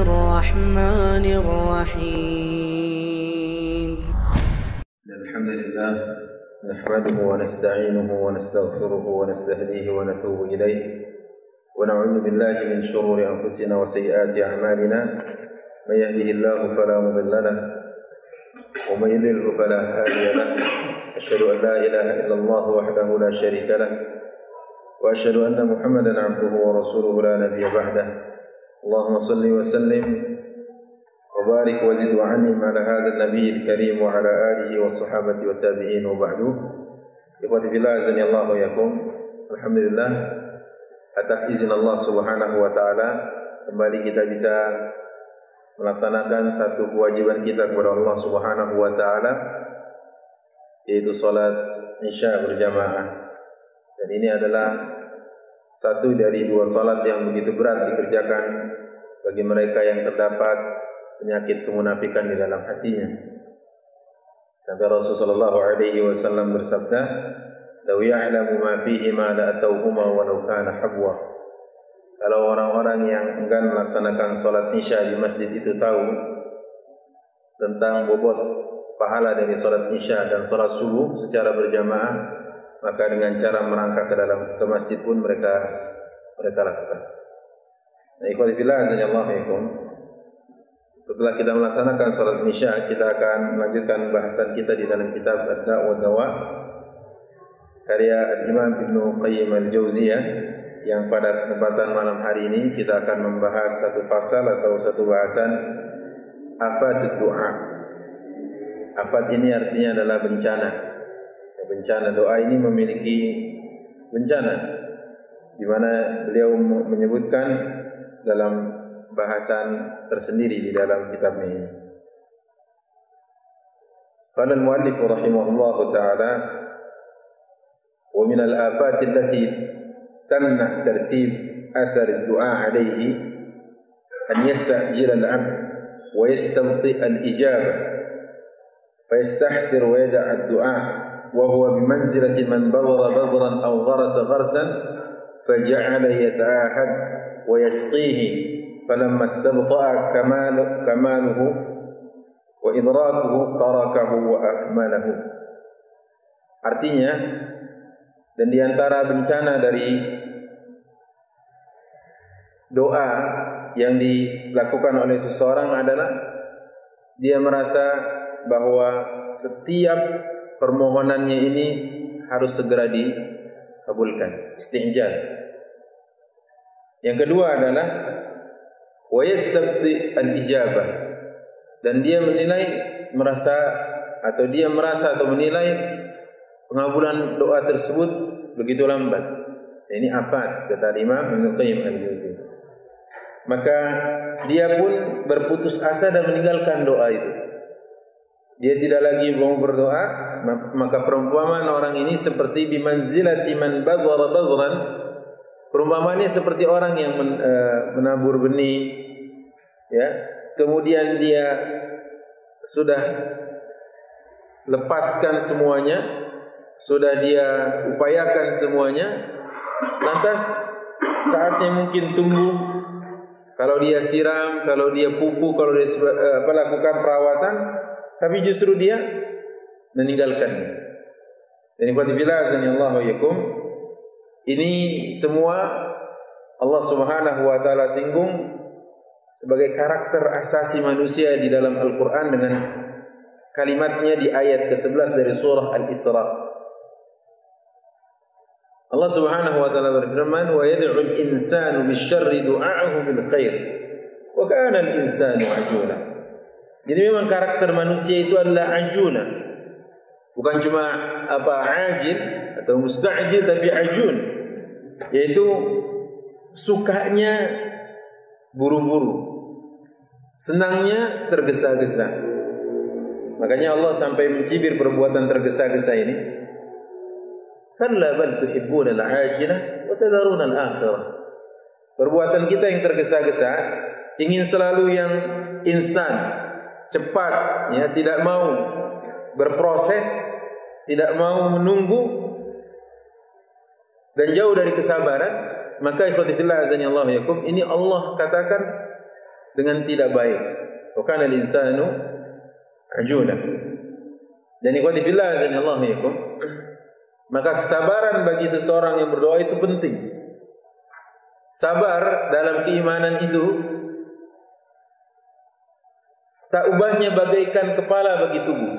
الرحمن الرحيم. الحمد لله نحمده ونستعينه ونستغفره ونستهديه ونتوب إليه ونعوذ بالله من شرور أنفسنا وسيئات أعمالنا من يهده الله فلا مضل له ومن يضلل فلا هادي له أشهد أن لا إله إلا الله وحده لا شريك له وأشهد أن محمدا عبده ورسوله لا نبي بعده اللهم صل وسلم وبارك وزد وعنهم على هذا النبي الكريم وعلى آله والصحابة والتابعين وبعد. Ikhwati fillah azani Allah wa yakum. Alhamdulillah atas izin Allah Subhanahu wa taala kembali kita bisa melaksanakan satu kewajiban kita kepada Allah Subhanahu wa taala, yaitu salat Isya berjamaah. Dan ini adalah satu dari dua salat yang begitu berat dikerjakan bagi mereka yang terdapat penyakit kemunafikan di dalam hatinya. Sampai Rasulullah SAW bersabda, "Law ya'lamu ma fihi ma la atawhuma walau kana habwa." Kalau orang-orang yang enggan melaksanakan salat Isya di masjid itu tahu tentang bobot pahala dari salat Isya dan salat subuh secara berjamaah, maka dengan cara merangkak ke masjid pun mereka lakukan. Nah, ikhwati fillah azanillahu alaikum. Setelah kita melaksanakan salat Isya, kita akan melanjutkan bahasan kita di dalam kitab Ad-Da' wa Dawa karya Al-Imam Ibnu Qayyim Al-Jauziyah, yang pada kesempatan malam hari ini kita akan membahas satu pasal atau satu bahasan afat doa. Afat ini artinya adalah bencana. Bencana, doa ini memiliki bencana, di mana beliau menyebutkan dalam bahasan tersendiri di dalam kitabnya ini. Qala al-muallif rahimahullah ta'ala, wa min al-afat allati tamna tartib athar ad-du'a alayhi an yasta'jil al-'abd wa yastabti al-ijabah fa yastahsir wa yada' ad-du'a وهو بمنزلة من بذر بذرا أو غرس غرسا فجعل يتعاهد ويسقيه فلما استبطأ كماله وإدراكه تركه وأكمله. Artinya, dan diantara bencana dari doa yang dilakukan oleh seseorang adalah dia merasa bahwa setiap permohonannya ini harus segera dikabulkan, istijal. Yang kedua adalah wa yastabti al-ijabah, dan dia merasa atau menilai pengabulan doa tersebut begitu lambat. Ini afat, kata Imam Ibnu Qayyim Al-Jauziyah. Maka dia pun berputus asa dan meninggalkan doa itu. Dia tidak lagi mau berdoa, maka perumpamaan orang ini seperti bimanzilati man badhara badhran. Perumpamaannya seperti orang yang menabur benih, ya. Kemudian dia sudah lepaskan semuanya, sudah dia upayakan semuanya, lantas saatnya mungkin tumbuh. Kalau dia siram, kalau dia pupuk, kalau dia lakukan perawatan, tapi justru dia meninggalkannya. Dan ikhwati fillah azanillahu yakum, ini semua Allah Subhanahu wa taala singgung sebagai karakter asasi manusia di dalam Al-Qur'an dengan kalimatnya di ayat ke-11 dari surah Al-Isra. Allah Subhanahu wa taala berfirman, "Wa yad'u al-insanu bisyarri du'a'ahu bil khair, wa kana al-insanu 'ajula." Jadi memang karakter manusia itu adalah ajuna. Bukan cuma ajil atau musta'jil, tapi ajun, yaitu sukanya buru-buru, senangnya tergesa-gesa. Makanya Allah sampai mencibir perbuatan tergesa-gesa ini. Kalla bal tuhibbuna al-ajilah wa tadharuna al-akhirah. Perbuatan kita yang tergesa-gesa, ingin selalu yang instan, cepat, ya, tidak mau berproses, tidak mau menunggu, dan jauh dari kesabaran. Maka ikhwati fillah azanillahu yakum, ini Allah katakan dengan tidak baik. Wa kana al-insanu ajula. Dan ikhwati fillah azanillahu yakum, maka kesabaran bagi seseorang yang berdoa itu penting. Sabar dalam keimanan itu tak ubahnya bagaikan kepala bagi tubuh.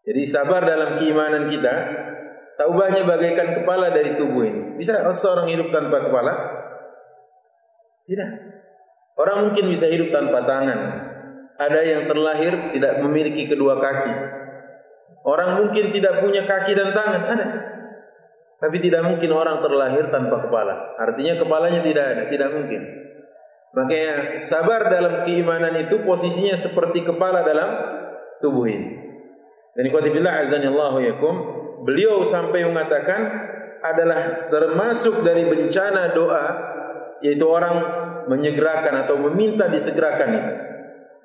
Jadi sabar dalam keimanan kita tak ubahnya bagaikan kepala dari tubuh ini. Bisa seorang hidup tanpa kepala? Tidak. Orang mungkin bisa hidup tanpa tangan. Ada yang terlahir tidak memiliki kedua kaki. Orang mungkin tidak punya kaki dan tangan, ada. Tapi tidak mungkin orang terlahir tanpa kepala. Artinya kepalanya tidak ada, tidak mungkin. Makanya sabar dalam keimanan itu posisinya seperti kepala dalam tubuh ini. Dan ikhwati billah azanillahu yakum, beliau sampai mengatakan adalah termasuk dari bencana doa, yaitu orang menyegerakan atau meminta disegerakan itu,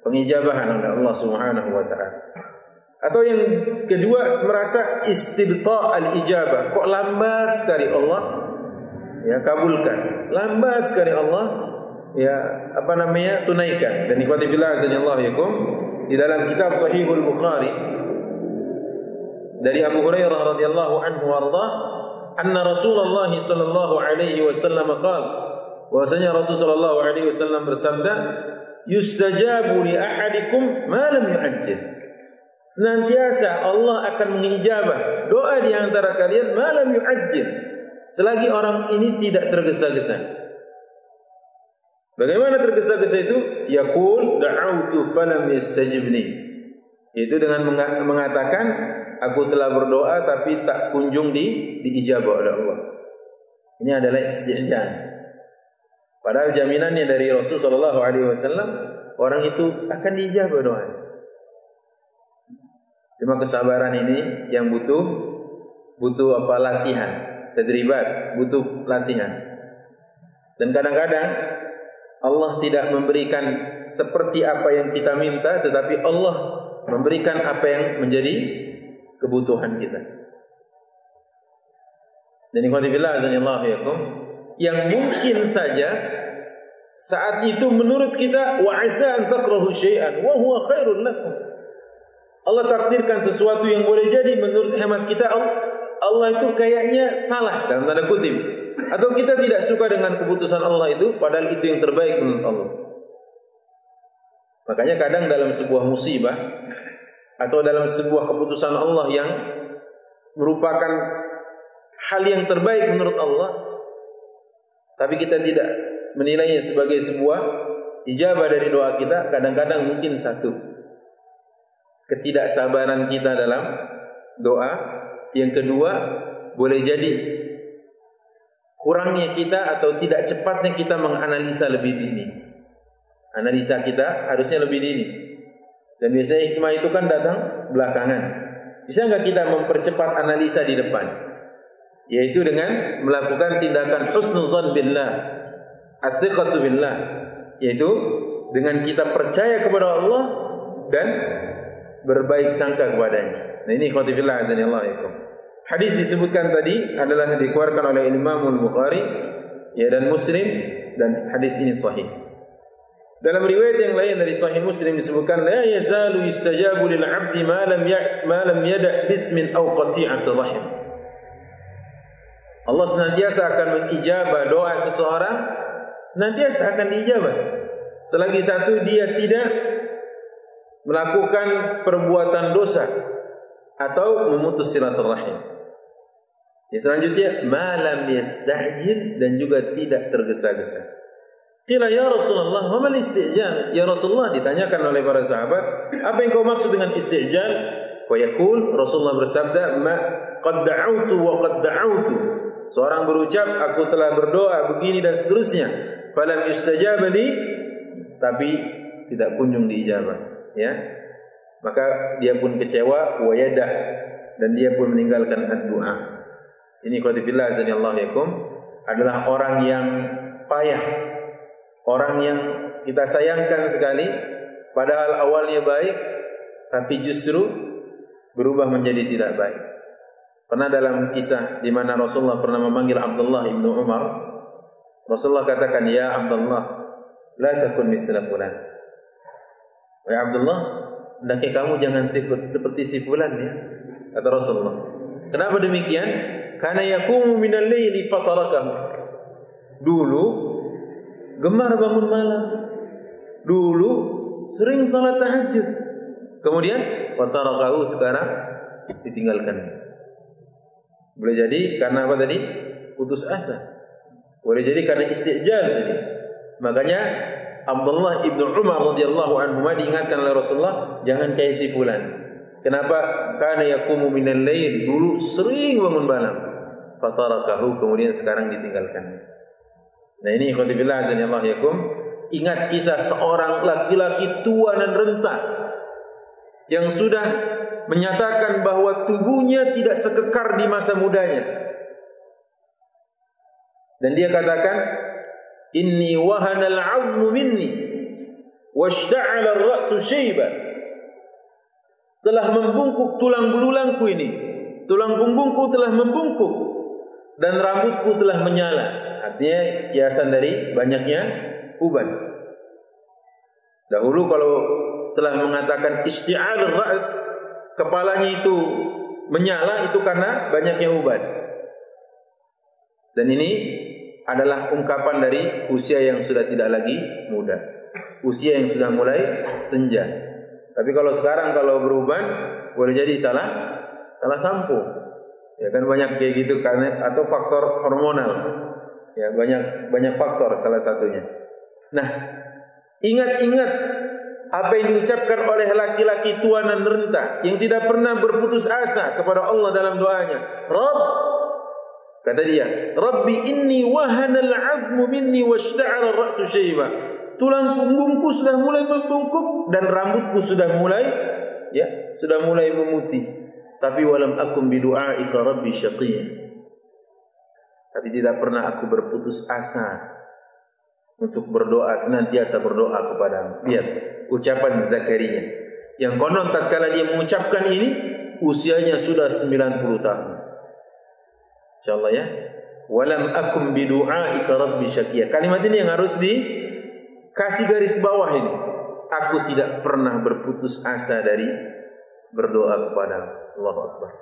pengijabahan oleh Allah Subhanahu wa taala. Atau yang kedua, merasa istibta' al-ijabah. Kok lambat sekali Allah ya kabulkan. Lambat sekali Allah ya tunaikan. Dan ikhwati fillah azanillahu yakum, di dalam kitab Sahihul Bukhari dari Abu Hurairah radhiyallahu anhu warda, anna Rasulullah sallallahu alaihi wasallam qala, bahwasanya Rasul sallallahu alaihi wasallam bersabda, yustajabu li ahadikum ma lam yu'ajjil. Senantiasa Allah akan mengijabah doa di antara kalian malam yu'ajjil, selagi orang ini tidak tergesa-gesa. Bagaimana tergesa-gesa itu? Yaqul da'autu falam yastajibni. Itu dengan mengatakan aku telah berdoa tapi tak kunjung diijabah oleh Allah. Ini adalah isti'jal. Padahal jaminannya dari Rasul sallallahu alaihi wasallam orang itu akan diijabah doanya. Cuma kesabaran ini yang butuh latihan, tadribat, butuh latihan. Dan kadang-kadang Allah tidak memberikan seperti apa yang kita minta, tetapi Allah memberikan apa yang menjadi kebutuhan kita. Dan ikhwati fillah azanillahu yakum, yang mungkin saja saat itu menurut kita wa asa an takrahu syai'an wa huwa khairul lakum. Allah takdirkan sesuatu yang boleh jadi menurut hemat kita Allah itu kayaknya salah dalam tanda kutip, atau kita tidak suka dengan keputusan Allah itu, padahal itu yang terbaik menurut Allah. Makanya kadang dalam sebuah musibah atau dalam sebuah keputusan Allah yang merupakan hal yang terbaik menurut Allah, tapi kita tidak menilainya sebagai sebuah ijabah dari doa kita, kadang-kadang mungkin satu, ketidaksabaran kita dalam doa. Yang kedua, boleh jadi kurangnya kita atau tidak cepatnya kita menganalisa lebih dini. Analisa kita harusnya lebih dini. Dan biasanya hikmah itu kan datang belakangan. Bisa enggak kita mempercepat analisa di depan? Yaitu dengan melakukan tindakan husnuzan billah, at-thiqatu billah, yaitu dengan kita percaya kepada Allah dan berbaik sangka kepadanya. Nah ini ikhwati fillah azanillahu yakum. Hadis disebutkan tadi adalah dikeluarkan oleh Imam Al-Bukhari ya dan Muslim, dan hadis ini sahih. Dalam riwayat yang lain dari Sahih Muslim disebutkan la yazalu yustajabu lil 'abdi ma lam yada' bismin aw qati'ati rahim. Allah senantiasa akan mengijabah doa seseorang, senantiasa akan diijabah selagi satu dia tidak melakukan perbuatan dosa atau memutus silaturahim. Yang selanjutnya malam yasta'jil, dan juga tidak tergesa-gesa. Qila ya Rasulullah, wa mal istijal? Ya Rasulullah, ditanyakan oleh para sahabat, apa yang kau maksud dengan istijal? Wa yaqul, Rasulullah bersabda, ma qad da'autu wa qad da'autu. Seorang berucap, aku telah berdoa begini dan seterusnya, falam yustajab li, tapi tidak kunjung diijabah, ya. Maka dia pun kecewa, wa yadah, dan dia pun meninggalkan ad-du'a. Ini qad billah azanillahu yakum, adalah orang yang payah, orang yang kita sayangkan sekali, padahal awalnya baik, tapi justru berubah menjadi tidak baik. Pernah dalam kisah di mana Rasulullah pernah memanggil Abdullah ibnu Umar, Rasulullah katakan, ya Abdullah, la takun mithla fulan. Wahai Abdullah, hendaknya kamu jangan seperti si fulan ya, kata Rasulullah. Kenapa demikian? Karena yaqumu minal laili fatarakahu. Dulu gemar bangun malam. Dulu sering salat tahajud. Kemudian fatarakahu, sekarang ditinggalkan. Boleh jadi karena apa tadi? Putus asa. Boleh jadi karena istijal tadi. Makanya Abdullah ibnu Umar radhiyallahu anhu diingatkan oleh Rasulullah, jangan kayak si fulan. Kenapa? Karena yaqumu minal lail, dulu sering bangun malam. Fatarakahu, kemudian sekarang ditinggalkan. Nah ini ikhwati billah azza wa jalla, ingat kisah seorang laki-laki tua dan renta yang sudah menyatakan bahwa tubuhnya tidak sekekar di masa mudanya. Dan dia katakan, inni wahana al-'azmu minni washta'ala ar-ra'su shayba. Telah membungkuk tulang belulangku ini, tulang punggungku telah membungkuk dan rambutku telah menyala. Artinya kiasan dari banyaknya uban. Dahulu kalau telah mengatakan isti'al ar-ra's, kepalanya itu menyala, itu karena banyaknya uban. Dan ini adalah ungkapan dari usia yang sudah tidak lagi muda, usia yang sudah mulai senja. Tapi kalau sekarang kalau beruban boleh jadi salah sampo. Ya kan banyak kayak gitu karena atau faktor hormonal. Ya banyak faktor salah satunya. Nah, ingat-ingat apa yang diucapkan oleh laki-laki tua dan renta yang tidak pernah berputus asa kepada Allah dalam doanya. Rabb, kata dia, Rabbi inni wahana al-'azmu minni washta'ala ar-ra'su shayba. Tulang punggungku sudah mulai membungkuk dan rambutku sudah mulai memutih. Tapi walam akum bidu'aika rabbi syaqiyya. Tapi tidak pernah aku berputus asa untuk berdoa, senantiasa berdoa kepadamu. Lihat ucapan Zakaria yang konon tatkala dia mengucapkan ini usianya sudah 90 tahun. Insyaallah ya. Walam akum bidu'aika rabbi syaqiyya. Kalimat ini yang harus dikasih garis bawah ini. Aku tidak pernah berputus asa dari berdoa kepada Allahu Akbar.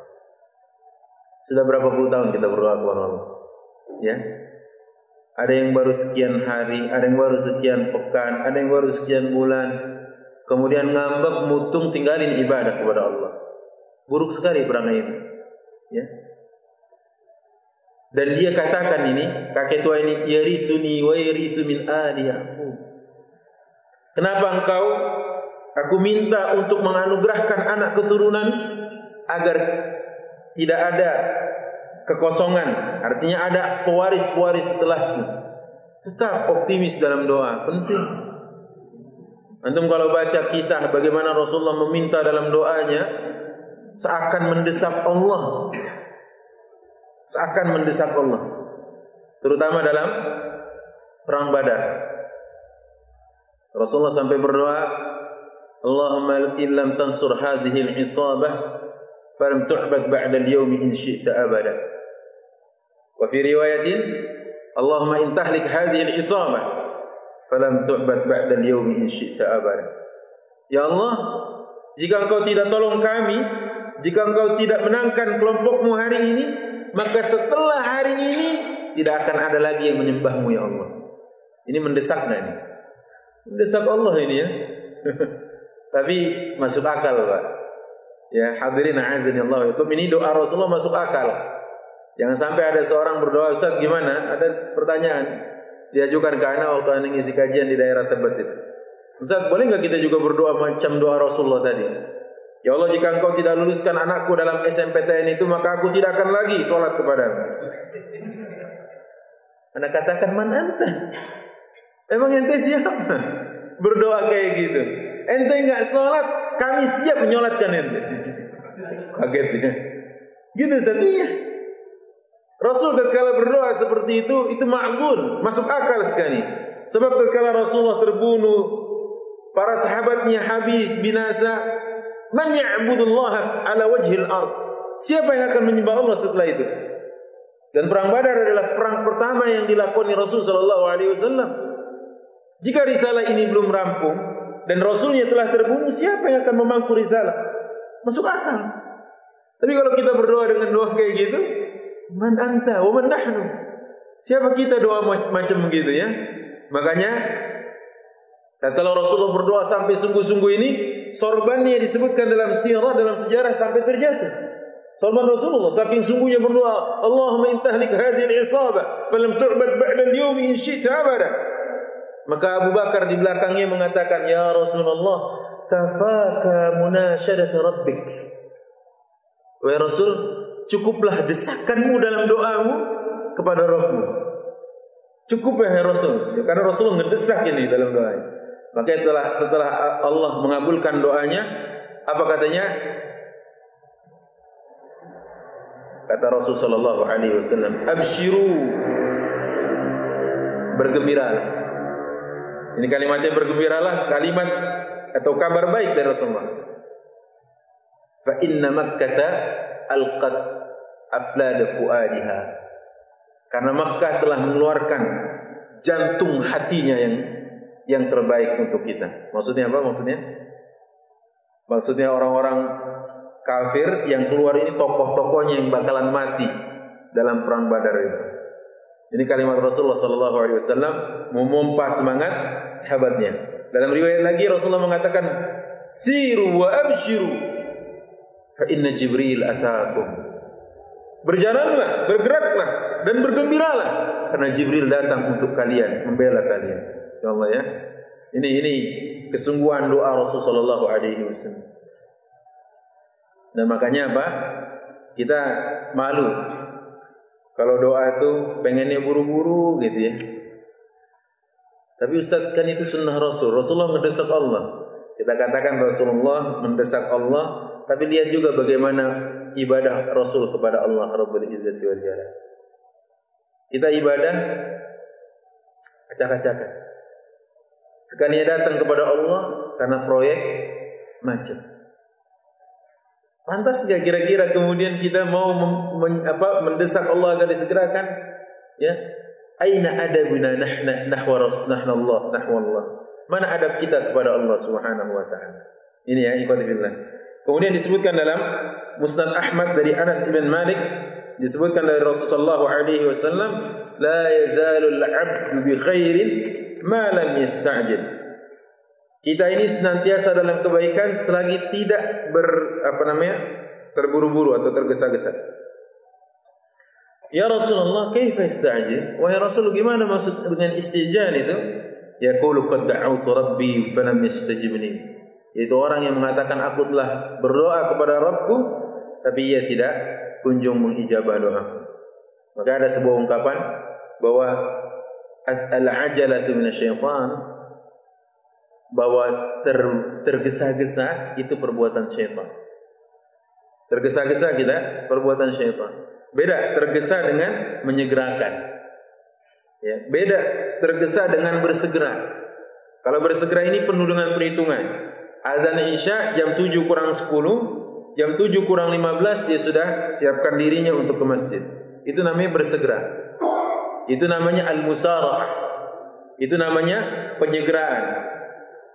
Sudah berapa puluh tahun kita berdoa kepada Allah? Ya. Ada yang baru sekian hari, ada yang baru sekian pekan, ada yang baru sekian bulan. Kemudian ngambek, mutung, tinggalin ibadah kepada Allah. Buruk sekali perangai itu. Ya. Dan dia katakan ini, kakek tua ini, yarisuni wa yarisu min ali Yaqub. Kenapa aku minta untuk menganugerahkan anak keturunan agar tidak ada kekosongan, artinya ada pewaris-pewaris setelahku. Tetap optimis dalam doa, penting. Antum kalau baca kisah bagaimana Rasulullah meminta dalam doanya, seakan mendesak Allah. Seakan mendesak Allah. Terutama dalam perang Badar. Rasulullah sampai berdoa, Allahumma illam tansur hadhihi al-isabah falam tu'bad ba'da al-yawmi in syi'ta abada. Wa fi riwayatin, Allahumma in tahlik hadhihi al-isabah falam tu'bad ba'da al-yawmi in syi'ta abada. Ya Allah, jika Engkau tidak tolong kami, jika Engkau tidak menangkan kelompokmu hari ini, maka setelah hari ini tidak akan ada lagi yang menyembahmu ya Allah. Ini mendesak enggak ini? Mendesak Allah ini ya. Tapi masuk akal Pak. Ya hadirin a'azani Allah. Ini doa Rasulullah masuk akal. Jangan sampai ada seorang berdoa, Ustaz gimana? Ada pertanyaan diajukan ke anak waktu anak ngisi kajian di daerah Tebet itu. Ustaz boleh enggak kita juga berdoa macam doa Rasulullah tadi? Ya Allah, jika Engkau tidak luluskan anakku dalam SMPTN itu, maka aku tidak akan lagi sholat kepadamu. Anda katakan, man anta? Emang ente siapa? Berdoa kayak gitu. Ente enggak sholat, kami siap menyolatkan ente. Kaget ya. Gitu setia. Rasul tatkala berdoa seperti itu ma'qul, masuk akal sekali. Sebab tatkala Rasulullah terbunuh, para sahabatnya habis, binasa, man ya'budullaha ala wajhil ard? Siapa yang akan menyembah Allah setelah itu? Dan perang Badar adalah perang pertama yang dilakoni Rasul sallallahu alaihi wasallam. Jika risalah ini belum rampung dan Rasulnya telah terbunuh, siapa yang akan memangku risalah? Masuk akal. Tapi kalau kita berdoa dengan doa kayak gitu, man anta wa man nahnu? Siapa kita doa macam begitu ya? Makanya kalau Rasulullah berdoa sampai sungguh-sungguh ini, sorbannya disebutkan dalam sirah, dalam sejarah sampai terjatuh. Sorban Rasulullah saking sungguhnya berdoa, Allahumma intahlik hadhihi al-isabah falam tu'bad ba'da al-yawmi in syi'ta abada. Maka Abu Bakar di belakangnya mengatakan, ya Rasulullah, kafaka munasyadat rabbik. Wahai Rasul, cukuplah desakanmu dalam doamu kepada Rabbmu. Cukup ya Rasul, karena Rasul ngedesak ini dalam doanya. Maka setelah Allah mengabulkan doanya, apa katanya? Kata Rasul sallallahu alaihi wasallam, "Abshiru." Bergembiralah. Ini kalimatnya bergembiralah, kalimat atau kabar baik dari Rasulullah. Fa inna Makkah alqat aflad fuadiha. Karena Makkah telah mengeluarkan jantung hatinya yang terbaik untuk kita. Maksudnya apa? Maksudnya orang-orang kafir yang keluar ini tokoh-tokohnya yang bakalan mati dalam perang Badar itu. Ini kalimat Rasulullah sallallahu alaihi wasallam memompa semangat sahabatnya. Dalam riwayat lagi Rasulullah mengatakan, "Siru wa abshiru fa inna Jibril ataakum." Berjalanlah, bergeraklah dan bergembiralah karena Jibril datang untuk kalian, membela kalian. Insyaallah ya. Ini kesungguhan doa Rasulullah sallallahu alaihi wasallam. Dan makanya apa? Kita malu kalau doa itu pengennya buru-buru gitu ya. Tapi Ustaz, kan itu sunnah Rasul. Rasulullah mendesak Allah. Kita katakan Rasulullah mendesak Allah, tapi lihat juga bagaimana ibadah Rasul kepada Allah Rabbul Izzati wal Jalal. Kita ibadah acak-acakan. Sekalinya datang kepada Allah karena proyek macet. Pantas enggak kira-kira kemudian kita mau mendesak Allah agar disegerakan? Ya. Aina adabuna nahwa Allah. Mana adab kita kepada Allah Subhanahu wa taala? Ini ya ikhwatillah. Kemudian disebutkan dalam Musnad Ahmad dari Anas bin Malik, disebutkan dari Rasulullah sallallahu alaihi wasallam, la yazalu al-'abdu bi khairin ma lam yasta'jil. Kita ini senantiasa dalam kebaikan selagi tidak terburu-buru atau tergesa-gesa. Ya Rasulullah, kaifa ista'jil? Wahai Rasul, gimana maksud dengan istijal itu? Yaqulu qad da'awtu rabbi falam yastajib li. Itu orang yang mengatakan aku telah berdoa kepada Rabbku tapi ia tidak kunjung mengijabah doa. Maka ada sebuah ungkapan bahwa al-ajalatu minasyaitan, bahwa tergesa-gesa itu perbuatan syaitan. Tergesa-gesa kita perbuatan syaitan. Beda tergesa dengan menyegerakan. Ya, beda tergesa dengan bersegera. Kalau bersegera ini penuh dengan perhitungan. Azan Isya jam 7 kurang 10, jam 7 kurang 15 dia sudah siapkan dirinya untuk ke masjid. Itu namanya bersegera. Itu namanya al-musara'ah. Itu namanya penyegeraan.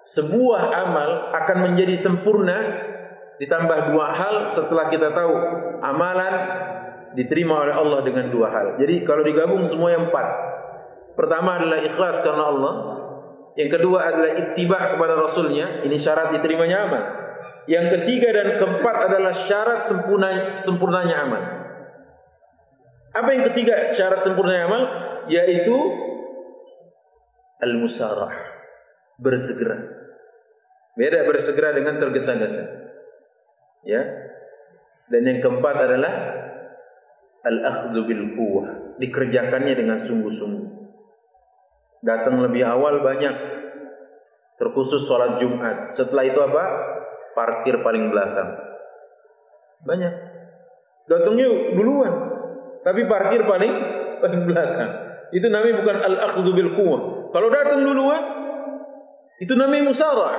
Sebuah amal akan menjadi sempurna ditambah dua hal setelah kita tahu amalan diterima oleh Allah dengan dua hal. Jadi kalau digabung semuanya 4. Pertama adalah ikhlas karena Allah. Yang kedua adalah ittiba kepada Rasulnya. Ini syarat diterimanya amal. Yang ketiga dan keempat adalah syarat sempurnanya amal. Apa yang ketiga syarat sempurnanya amal? Yaitu al-musarah, bersegera. Beda bersegera dengan tergesa-gesa. Ya. Dan yang keempat adalah al-akhdhu bil quwwah, dikerjakannya dengan sungguh-sungguh. Datang lebih awal banyak, terkhusus sholat Jumat. Setelah itu apa? Parkir paling belakang. Banyak. Datangnya duluan, tapi parkir paling belakang. Itu namanya bukan al-akhdhu bil quwwah. Kalau datang duluan, itu namanya musarah.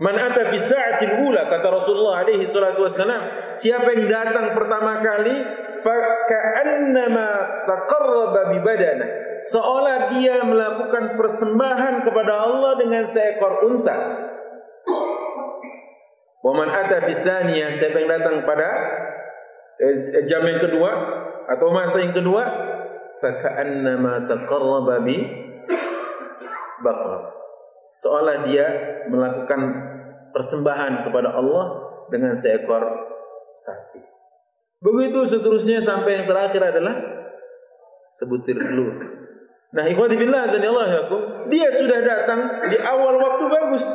Man ata fi sa'atil ula, kata Rasulullah alaihi salatu wassalam, siapa yang datang pertama kali fa ka'annama taqarraba bi badanah, seolah dia melakukan persembahan kepada Allah dengan seekor unta. Wa man ata fi tsaniyah, siapa yang datang pada jam yang kedua atau masa yang kedua, fa ka'annama taqarraba bi baqar, seolah dia melakukan persembahan kepada Allah dengan seekor sapi. Begitu seterusnya sampai yang terakhir adalah sebutir telur. Nah, ikhwati fillah azanillahu yakum, dia sudah datang di awal waktu bagus,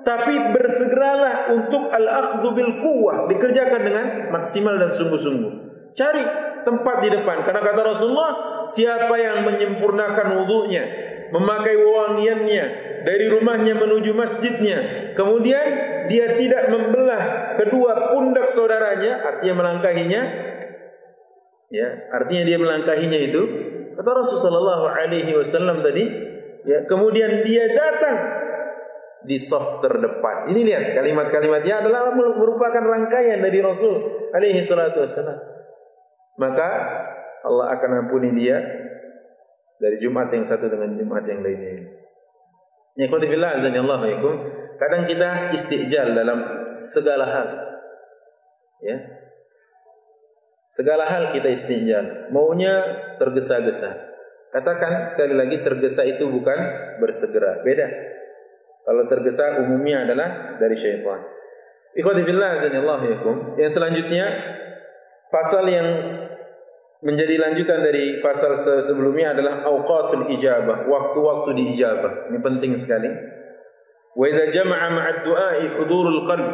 tapi bersegeralah untuk al-akhdhu bil quwwah, dikerjakan dengan maksimal dan sungguh-sungguh. Cari tempat di depan, karena kata Rasulullah, siapa yang menyempurnakan wudunya, memakai wewangiannya dari rumahnya menuju masjidnya, kemudian dia tidak membelah kedua pundak saudaranya, artinya melangkahinya, ya, artinya dia melangkahinya itu, kata Rasulullah SAW tadi, ya, kemudian dia datang di saf terdepan. Ini lihat kalimat-kalimatnya adalah merupakan rangkaian dari Rasul alaihi salatu wassalam. Maka Allah akan ampuni dia dari Jumat yang satu dengan Jumat yang lainnya. Ya, qul billah azanillahu alaikum. Kadang kita istijal dalam segala hal. Ya. Segala hal kita istijal, maunya tergesa-gesa. Katakan sekali lagi, tergesa itu bukan bersegera, beda. Kalau tergesa umumnya adalah dari syaitan. Ikhwati fillah azanillahu alaikum. Yang selanjutnya, pasal yang menjadi lanjutan dari pasal sebelumnya adalah awqatul ijabah, waktu-waktu diijabah. Ini penting sekali. Wa idza jama'a ma'ad du'a'i hudurul qalb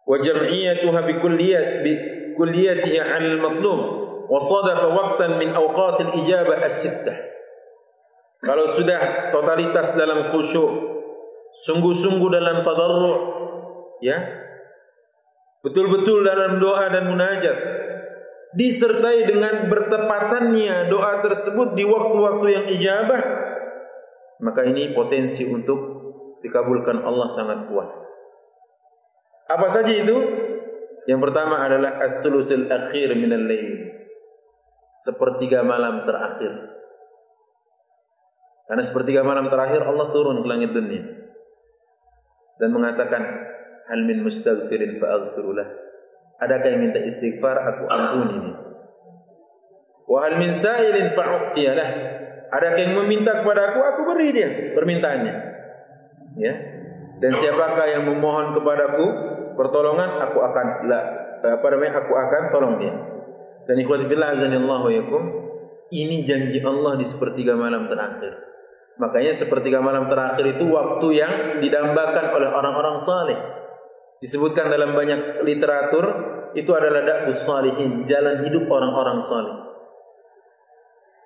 wa jam'iyyatuha bi kulliyatiha 'ala al-matlub wa sadafa waqtan min awqatil ijabah as-sittah. Kalau sudah totalitas dalam khusyuk, sungguh-sungguh dalam tadarru', ya, betul-betul dalam doa dan munajat, disertai dengan bertepatannya doa tersebut di waktu-waktu yang ijabah, maka ini potensi untuk dikabulkan Allah sangat kuat. Apa saja itu? Yang pertama adalah as-sulusul akhir minal lail, sepertiga malam terakhir. Karena sepertiga malam terakhir Allah turun ke langit dunia dan mengatakan, hal min mustaghfirin fa aghfirulah. Adakah yang minta istighfar, aku ampuni. Wa hal min sa'ilin fa u'tiyalah. Adakah yang meminta kepada aku beri dia permintaannya. Ya. Dan siapakah yang memohon kepadaku pertolongan, aku akan aku akan tolong dia. Dan ikhwati fillah azanillahu yakum, ini janji Allah di sepertiga malam terakhir. Makanya sepertiga malam terakhir itu waktu yang didambakan oleh orang-orang saleh. Disebutkan dalam banyak literatur, itu adalah da'bus salihin, jalan hidup orang-orang saleh.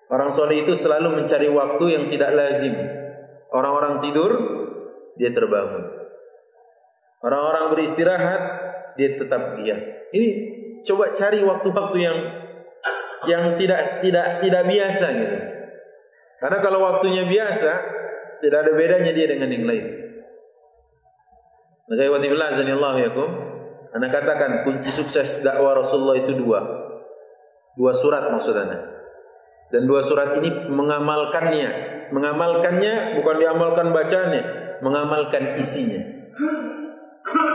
Orang saleh itu selalu mencari waktu yang tidak lazim. Orang-orang tidur, dia terbangun. Orang-orang beristirahat, dia tetap giat. Ini coba cari waktu-waktu yang tidak biasa gitu. Karena kalau waktunya biasa, tidak ada bedanya dia dengan yang lain. Maka ikhwati fillah azanillahu yakum, ana katakan kunci sukses dakwah Rasulullah itu dua surat maksudnya. Dan dua surat ini mengamalkannya bukan diamalkan bacanya, mengamalkan isinya.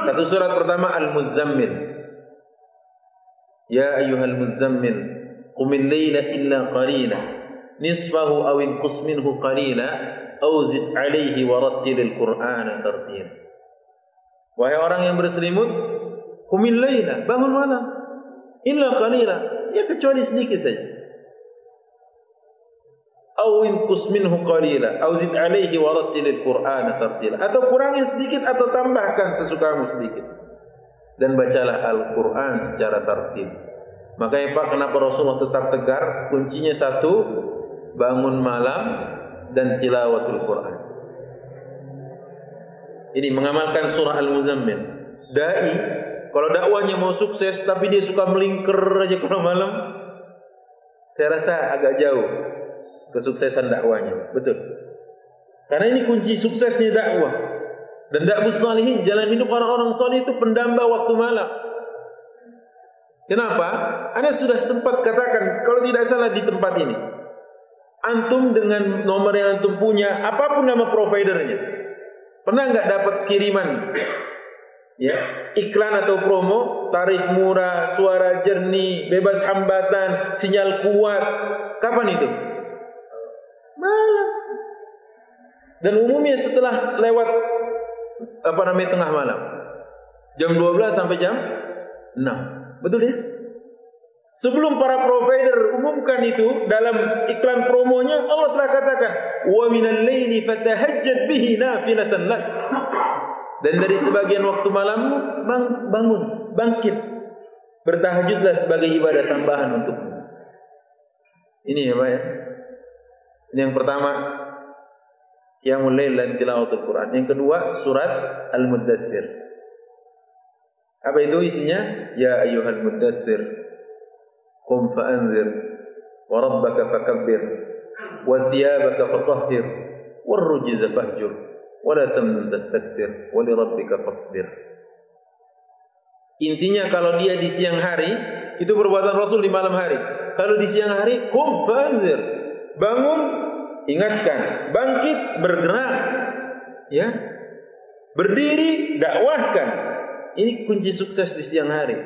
Satu surat pertama Al-Muzammil. Ya ayyuhal muzammil, qumil laila illa qalila, nisfahu aw inqus minhu qalila, aw zid alaihi warattilil Qur'ana tartila. Wahai orang yang berselimut, qumil laila, bangun malam, illa qalila, ya kecuali sedikit saja. Aw inqus minhu qalila, aw zid alaihi warattilil Qur'ana tartila. Atau kurangin sedikit atau tambahkan sesukamu sedikit. Dan bacalah Al-Qur'an secara tartil. Makanya Pak, kenapa Rasulullah tetap tegar? Kuncinya satu, bangun malam dan tilawatul Quran. Ini mengamalkan surah Al-Muzammil. Dai, kalau dakwahnya mau sukses tapi dia suka melingkar aja kalau malam, saya rasa agak jauh kesuksesan dakwahnya. Betul. Karena ini kunci suksesnya dakwah. Dan dakwah salihin, jalan hidup orang-orang salih itu pendamba waktu malam. Kenapa? Anda sudah sempat katakan, kalau tidak salah di tempat ini, Antum dengan nomor yang antum punya, apapun nama providernya, pernah nggak dapat kiriman, ya, iklan atau promo, tarif murah, suara jernih, bebas hambatan, sinyal kuat? Kapan itu? Malam. Dan umumnya setelah lewat tengah malam, jam 12 sampai jam 6. Betul ya? Sebelum para provider umumkan itu dalam iklan promonya, Allah telah katakan, "Wa minal laili fatahajjad bihi nafilatan lak." Dan dari sebagian waktu malammu bangun, bangkit, bertahajudlah sebagai ibadah tambahan untukmu. Ini ya Pak ya. Ini yang pertama, qiyamul lail dan tilawatul Quran. Yang kedua, surat Al-Muddatsir. Apa itu isinya? Ya ayyuhal muddatsir qum fa'anzir wa rabbaka fakabbir wa thiyabaka fatahhir war rujza fahjur wa la tamnun tastakthir wa li rabbika fasbir. Intinya kalau dia di siang hari, itu perbuatan Rasul di malam hari. Kalau di siang hari, qum fa'anzir, bangun, ingatkan, bangkit, bergerak, ya, berdiri, dakwahkan. Ini kunci sukses di siang hari.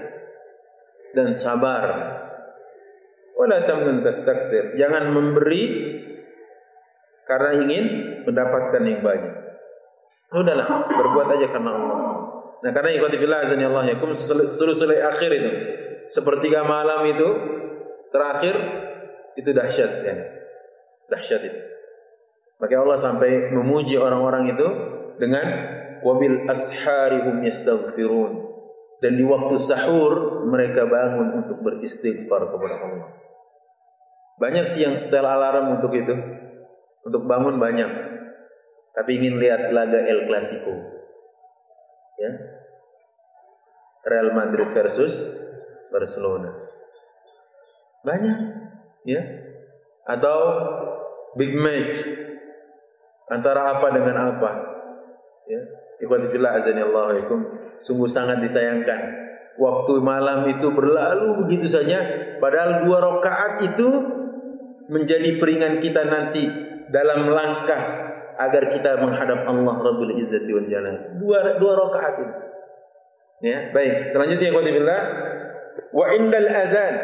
Dan sabar. Wala tamnun tastakthir, jangan memberi karena ingin mendapatkan yang banyak. Udahlah, berbuat aja karena Allah. Nah, karena ikhwati fillah azani Allah yakum, sulusul akhir itu, sepertiga malam itu terakhir, itu dahsyat sekali. Dahsyat itu. Maka Allah sampai memuji orang-orang itu dengan wabil asharihum yastaghfirun. Dan di waktu sahur mereka bangun untuk beristighfar kepada Allah. Banyak sih yang setel alarm untuk itu, untuk bangun banyak. Tapi ingin lihat laga El Clasico, ya, Real Madrid versus Barcelona, banyak, ya. Atau big match antara apa dengan apa, ya. Ikhwati fillah azanillahu alaikum, sungguh sangat disayangkan waktu malam itu berlalu begitu saja, padahal 2 rakaat itu menjadi peringan kita nanti dalam langkah agar kita menghadap Allah Rabbul Izzati wal Jalal. 2 rakaat itu. Ya, baik. Selanjutnya ikhwati fillah, wa indal adzan,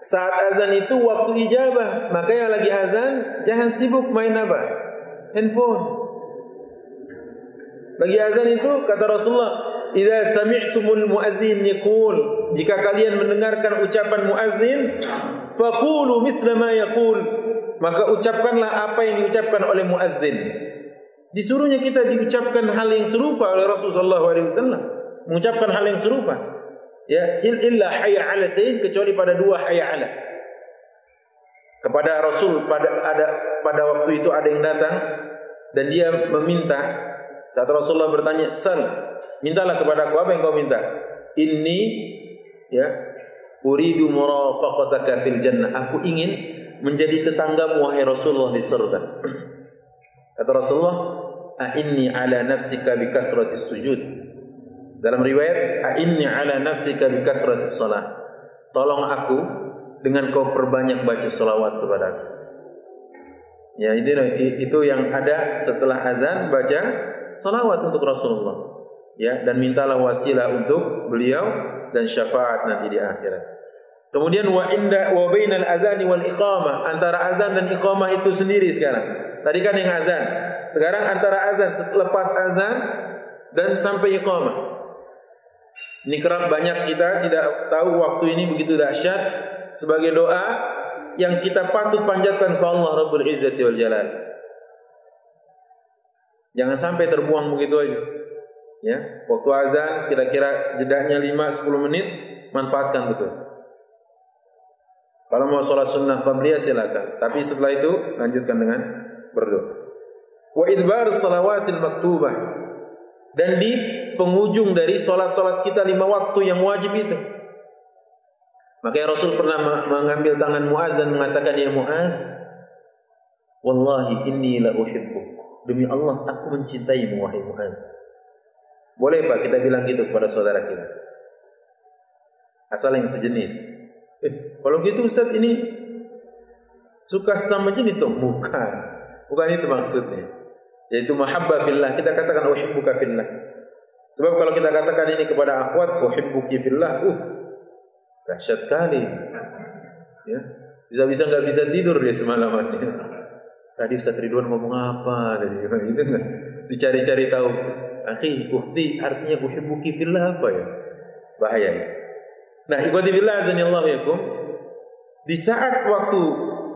saat azan itu waktu ijabah, maka yang lagi azan jangan sibuk main apa? Handphone. Bagi azan itu kata Rasulullah, "Idza sami'tumul muadzin yaqul," jika kalian mendengarkan ucapan muadzin, faqulu mithla ma yaqul, maka ucapkanlah apa yang diucapkan oleh muadzin. Disuruhnya kita diucapkan hal yang serupa oleh Rasulullah SAW, mengucapkan hal yang serupa. Ya, illa hayya 'alatain, kecuali pada 2 hayya 'ala. Kepada Rasul pada waktu itu ada yang datang dan dia meminta. Saat Rasulullah bertanya, "Sal, mintalah kepadaku, apa yang kau minta?" "Inni, ya, uridu murafaqataka fil jannah." Aku ingin menjadi tetanggamu wahai Rasulullah di surga. Kata Rasulullah, "A'inni ala nafsika bi kasratis sujud." Dalam riwayat, "A'inni ala nafsika bi kasratis shalah." Tolong aku dengan kau perbanyak baca selawat kepadaku. Ya, itu yang ada setelah azan, baca salawat untuk Rasulullah, ya, dan mintalah wasilah untuk beliau dan syafaat nanti di akhirat. Kemudian wa bainal adzani wal iqamah, antara azan dan iqamah itu sendiri sekarang. Tadi kan yang azan, sekarang antara azan, lepas azan dan sampai iqamah. Ini kerap banyak kita tidak tahu waktu ini begitu dahsyat sebagai doa yang kita patut panjatkan ke Allah Rabbul Izzati wal Jalal. Jangan sampai terbuang begitu aja. Ya, waktu azan kira-kira jedanya 5-10 menit, manfaatkan betul. Kalau mau sholat sunnah qabliyah silakan, tapi setelah itu lanjutkan dengan berdoa. Wa idbar salawatil maktubah, dan di penghujung dari sholat-sholat kita 5 waktu yang wajib itu. Makanya Rasul pernah mengambil tangan Muaz dan mengatakan, "Ya Muaz, wallahi inni la uhibbuk." Demi Allah, aku mencintaimu wahai Muaz. Boleh Pak kita bilang gitu kepada saudara kita? Asal yang sejenis. Kalau gitu Ustaz, ini Suka sama jenis dong? Bukan itu maksudnya. Yaitu mahabbah fillah. Kita katakan uhibbuka fillah. Sebab kalau kita katakan ini kepada akhwat, uhibbuki fillah, dahsyat kali. Ya, bisa-bisa nggak bisa tidur dia semalaman. Tadi Ustaz Ridwan ngomong apa tadi? Itu enggak dicari-cari tahu. Akhi, ukhti artinya uhibbuki fillah apa ya? Bahaya. Nah, ikhwati billah azanillahu yakum. Di saat waktu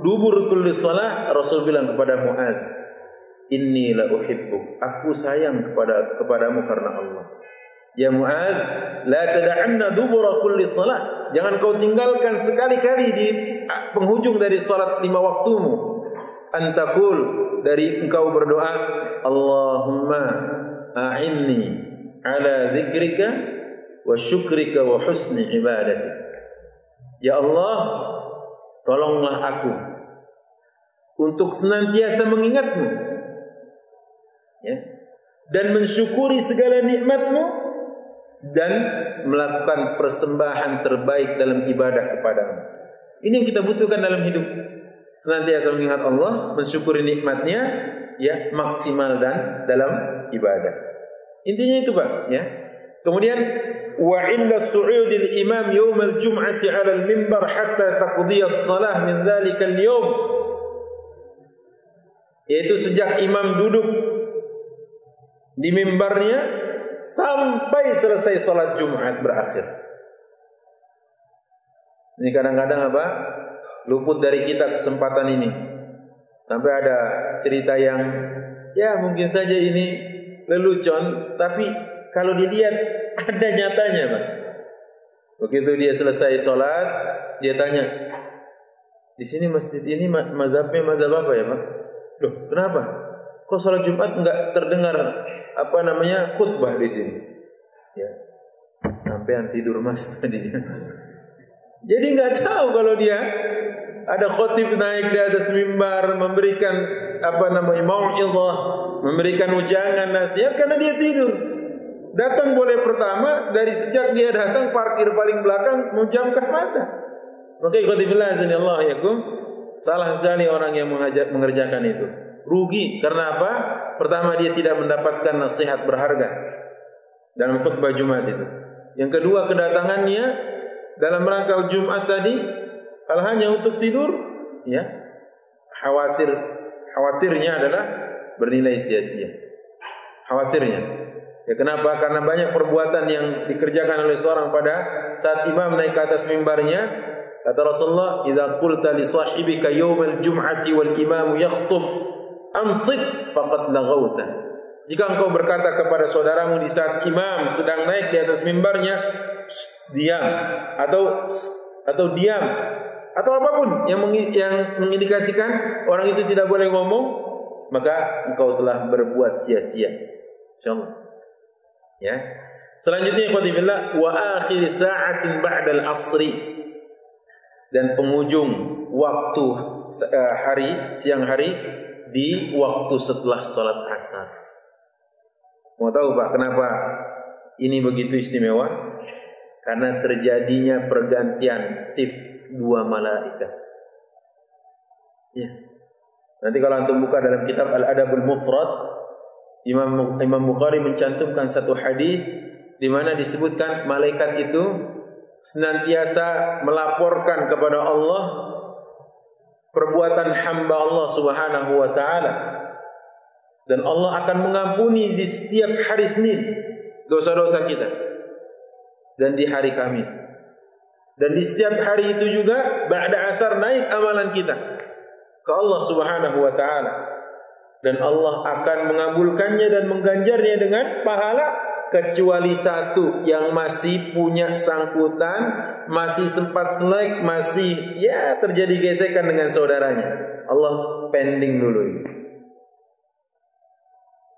dubur kulli shalah, Rasul bilang kepada Mu'adz, "Inni la uhibbuk." Aku sayang kepadamu karena Allah. Ya Mu'adz, la tada'anna dubura kulli shalah. Jangan kau tinggalkan sekali-kali di penghujung dari salat 5 waktumu. Antakul, dari engkau berdoa, Allahumma a'inni ala dzikrika wa syukrika wa husni ibadatik. Ya Allah, tolonglah aku untuk senantiasa mengingatmu, ya, dan mensyukuri segala nikmatmu dan melakukan persembahan terbaik dalam ibadah kepadamu. Ini yang kita butuhkan dalam hidup. Senantiasa mengingat Allah, mensyukuri nikmatnya, ya, maksimal dan dalam ibadah. Intinya itu, Pak, ya. Kemudian wa inda su'udil imam yaumal jum'ati 'ala al-mimbar hatta taqdiya as-salah min dzalikal yaum. Yaitu sejak imam duduk di mimbarnya sampai selesai salat Jumat berakhir. Ini kadang-kadang apa? Luput dari kita kesempatan ini. Sampai ada cerita yang ya mungkin saja ini lelucon, tapi kalau dilihat ada nyatanya, Pak. Begitu dia selesai sholat, dia tanya, di sini masjid ini mazhabnya mazhab apa ya, Pak? Loh, kenapa? Kok sholat Jumat enggak terdengar khutbah di sini? Ya, sampean tidur mas tadinya. Jadi enggak tahu kalau dia ada khotib naik di atas mimbar memberikan mau'izah, memberikan ujangan nasihat karena dia tidur. Datang boleh pertama, dari sejak dia datang parkir paling belakang menjamkan mata. Maka ikhwatillah azanillahu yakum, salah sekali orang yang mengerjakan itu. Rugi karena apa? Pertama, dia tidak mendapatkan nasihat berharga dalam khutbah Jumat itu. Yang kedua, kedatangannya dalam rangka Jumat tadi hanya untuk tidur, ya. Khawatirnya adalah bernilai sia-sia. Khawatirnya. Ya, kenapa? Karena banyak perbuatan yang dikerjakan oleh seorang pada saat imam naik ke atas mimbarnya. Kata Rasulullah, "Idza qulta li sahibika yaumal jum'ati wal imamu yakhthub, amsit faqad laghawta." Jika engkau berkata kepada saudaramu di saat imam sedang naik di atas mimbarnya, diam, atau diam, atau apapun yang mengindikasikan orang itu tidak boleh ngomong, maka engkau telah berbuat sia-sia. Insyaallah. Ya. Selanjutnya ikhwati billah, wa akhir sa'atin ba'dal asri, dan penghujung waktu siang hari di waktu setelah salat asar. Mau tahu Pak kenapa ini begitu istimewa? Karena terjadinya pergantian shift 2 malaikat. Ya. Nanti kalau antum buka dalam kitab Al-Adabul Mufrad, Imam Bukhari mencantumkan satu hadis di mana disebutkan malaikat itu senantiasa melaporkan kepada Allah perbuatan hamba Allah Subhanahu wa taala, dan Allah akan mengampuni di setiap hari Senin dosa-dosa kita, dan di hari Kamis, dan di setiap hari itu juga ba'da asar naik amalan kita ke Allah Subhanahu wa taala. Dan Allah akan mengabulkannya dan mengganjarnya dengan pahala, kecuali satu yang masih punya sangkutan, masih sempat selek, masih ya terjadi gesekan dengan saudaranya. Allah pending dulu ini.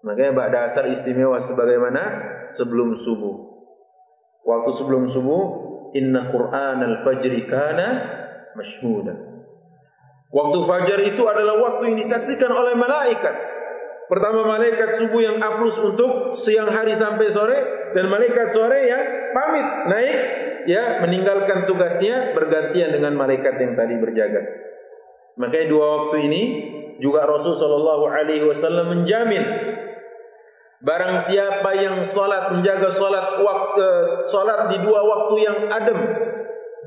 Makanya ba'da asar istimewa sebagaimana sebelum subuh. Waktu sebelum subuh, inna Qur'anal fajri kana mashhuda. Waktu fajar itu adalah waktu yang disaksikan oleh malaikat. Pertama malaikat subuh yang aplus untuk siang hari sampai sore, dan malaikat sore yang pamit naik, ya, meninggalkan tugasnya bergantian dengan malaikat yang tadi berjaga. Makanya dua waktu ini juga Rasul sallallahu alaihi wasallam menjamin barang siapa yang menjaga salat di dua waktu yang adem,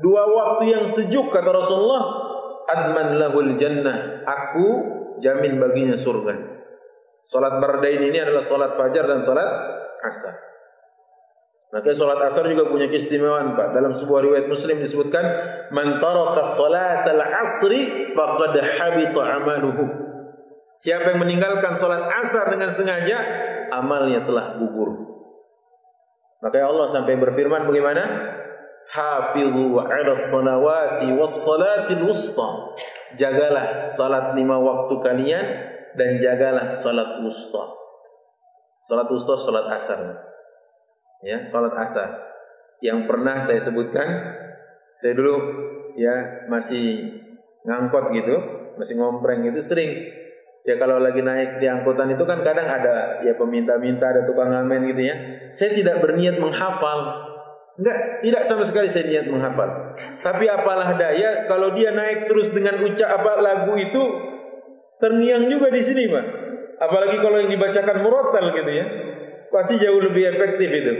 dua waktu yang sejuk, kata Rasulullah, adman lahul jannah, aku jamin baginya surga. Salat bardain ini adalah salat fajar dan salat asar. Maka salat asar juga punya keistimewaan, Pak. Dalam sebuah riwayat Muslim disebutkan, man taraka salatal asri faqad habita amaluhu. Siapa yang meninggalkan salat asar dengan sengaja, amalnya telah gugur. Maka Allah sampai berfirman bagaimana? Hafizu 'alas salawati was salatil wusta. Jagalah salat 5 waktu kalian dan jagalah salat wusta. Salat wusta salat asar. Ya, salat asar. Yang pernah saya sebutkan, saya dulu ya masih ngangkot gitu, masih ngompreng gitu sering. Ya kalau lagi naik di angkutan itu kan kadang ada ya peminta-minta, ada tukang ngamen gitu ya. Saya tidak berniat menghafal. Tidak sama sekali saya niat menghafal. Tapi apalah daya kalau dia naik terus dengan lagu itu terngiang juga di sini, Pak. Apalagi kalau yang dibacakan murattal gitu ya. Pasti jauh lebih efektif itu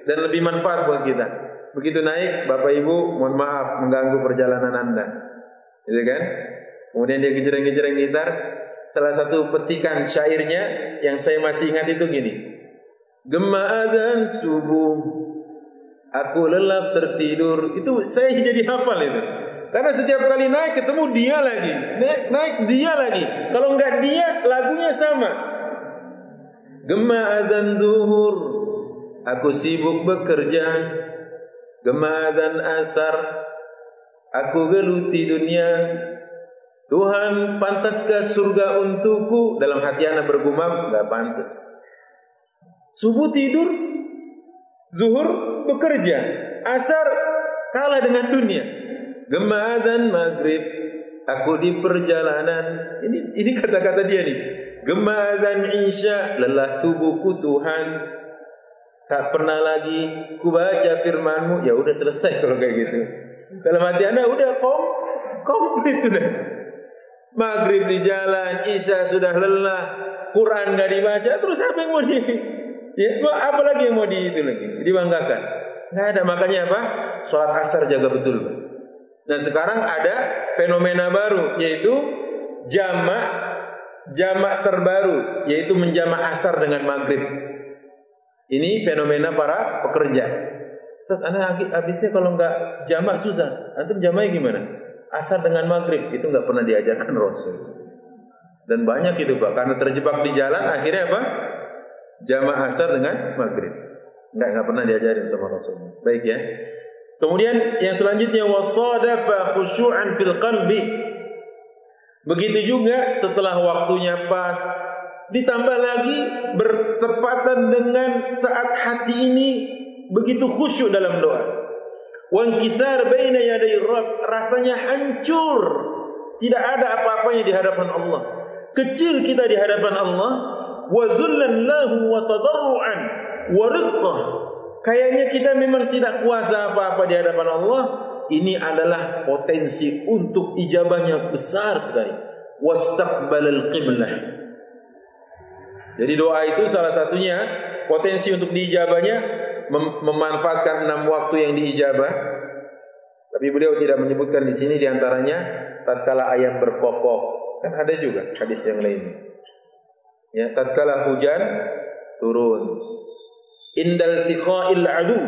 dan lebih manfaat buat kita. Begitu naik, Bapak Ibu, mohon maaf mengganggu perjalanan Anda. Gitu kan? Kemudian dia gejreng-gejreng gitar. Salah satu petikan syairnya yang saya masih ingat itu gini. Gema adzan subuh, aku lelap tertidur. Itu saya jadi hafal itu. Karena setiap kali naik ketemu dia lagi. Naik dia lagi. Kalau enggak dia, lagunya sama. Gema adzan zuhur, aku sibuk bekerja. Gema adzan asar, aku geluti dunia. Tuhan, pantaskah surga untukku? Dalam hati anak bergumam, enggak pantas. Subuh tidur, zuhur bekerja, asar kalah dengan dunia. Gema adzan maghrib, aku di perjalanan. Ini kata-kata dia nih. Gema adzan isya, lelah tubuhku Tuhan. Tak pernah lagi ku baca firman-Mu. Ya udah selesai kalau kayak gitu. Dalam hati Anda udah komplit sudah. Maghrib di jalan, isya sudah lelah, Quran enggak dibaca, terus apa yang mau apa lagi yang mau dibanggakan? Enggak ada. Makanya apa? Salat asar jaga betul. Nah, sekarang ada fenomena baru, yaitu jamak terbaru, yaitu menjamak asar dengan maghrib. Ini fenomena para pekerja. Ustaz, anak habisnya kalau enggak jamak susah. Antum jamaknya gimana? Asar dengan maghrib itu enggak pernah diajarkan Rasul. Dan banyak itu, Pak, karena terjebak di jalan akhirnya apa? Jamak asar dengan maghrib. Enggak pernah diajarin sama Rasul. Baik ya. Kemudian yang selanjutnya wasadafa khusyu'an fil qalbi. Begitu juga setelah waktunya pas, ditambah lagi bertepatan dengan saat hati ini begitu khusyuk dalam doa. Wankisar baina yaday Rabb, rasanya hancur, tidak ada apa-apanya di hadapan Allah. Kecil kita di hadapan Allah, wa dzullan lahu wa tadarruan wa riddah. Kayaknya kita memang tidak kuasa apa-apa di hadapan Allah. Ini adalah potensi untuk ijabahnya besar sekali. Wastaqbalal qiblah. Jadi doa itu salah satunya potensi untuk diijabahnya memanfaatkan 6 waktu yang diijabah. Tapi beliau tidak menyebutkan di sini diantaranya tatkala ayam berkokok. Kan ada juga hadis yang lain. Ya, tatkala hujan turun. Indal tiqa'il adu,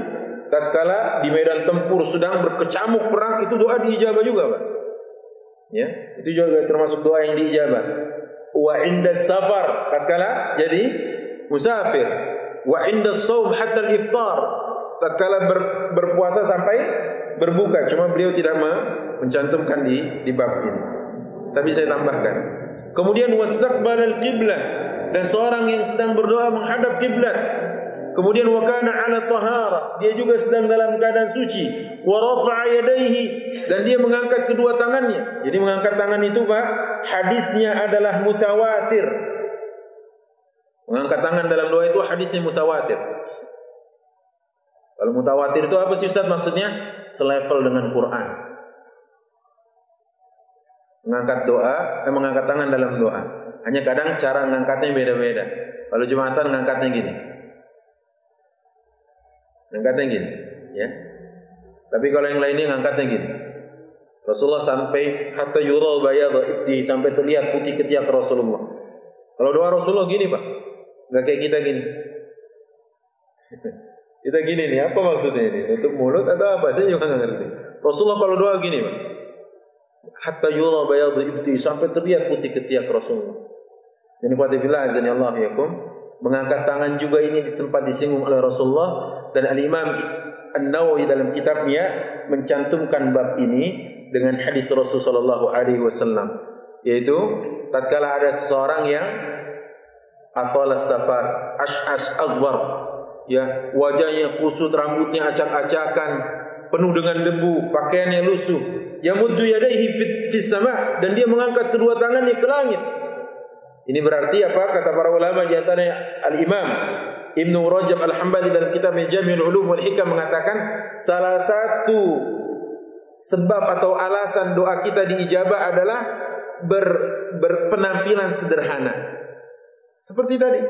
tatkala di medan tempur sedang berkecamuk perang, itu doa diijabah juga, Pak. Ya, itu juga termasuk doa yang diijabah. Wa indas safar, tatkala jadi musafir. Wa indas shaum hatta al-iftar, tatkala berpuasa sampai berbuka. Cuma beliau tidak mencantumkan di bab ini. Tapi saya tambahkan. Kemudian wastaqbalal qiblah, dan seorang yang sedang berdoa menghadap kiblat. Kemudian wa kana 'ala tahara, dia juga sedang dalam keadaan suci. Wa rafa'a yadayhi, dan dia mengangkat kedua tangannya. Jadi mengangkat tangan itu, Pak, hadisnya adalah mutawatir. Mengangkat tangan dalam doa itu hadisnya mutawatir. Kalau mutawatir itu apa sih, Ustaz? Maksudnya selevel dengan Quran. mengangkat tangan dalam doa. Hanya kadang cara ngangkatnya beda-beda. Kalau Jumatan ngangkatnya gini. Ya. Tapi kalau yang lainnya ngangkatnya gini. Rasulullah sampai hatta yura bayadha ibti, sampai terlihat putih ketiak Rasulullah. Kalau doa Rasulullah gini, Pak. Enggak kayak kita gini. Kita gini nih, apa maksudnya ini? Nutup mulut atau apa? Saya juga enggak ngerti. Rasulullah kalau doa gini, Pak. Hatta yura bayadha ibti, sampai terlihat putih ketiak Rasulullah. Jadi qadifillah azani Allah yakum, mengangkat tangan juga ini sempat disinggung oleh Rasulullah, dan Al-Imam An-Nawawi dalam kitabnya mencantumkan bab ini dengan hadis Rasul sallallahu alaihi wasallam, yaitu tatkala ada seseorang yang atalas safar ash'as aghbar, ya, wajahnya kusut, rambutnya acak-acakan, penuh dengan debu, pakaiannya lusuh, yamuddu yadayhi fis sama', dan dia mengangkat kedua tangannya ke langit. Ini berarti apa? Kata para ulama, di antaranya Al-Imam Ibnu Rajab Al-Hambali dalam kitabnya Jami'ul Ulum wal Hikam mengatakan salah satu sebab atau alasan doa kita diijabah adalah berpenampilan sederhana. Seperti tadi.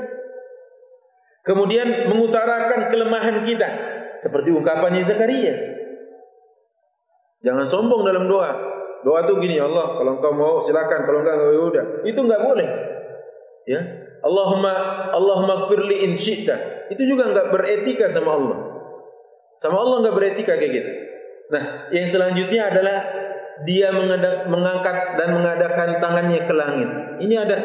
Kemudian mengutarakan kelemahan kita, seperti ungkapannya Zakaria. Jangan sombong dalam doa. Doa itu gini, ya Allah, kalau engkau mau silakan, kalau enggak udah. Itu enggak boleh. Ya, Allahumma gfirli in syi'ta. Itu juga enggak beretika sama Allah. Sama Allah enggak beretika kayak gitu. Nah, yang selanjutnya adalah dia mengangkat dan mengadakan tangannya ke langit. Ini ada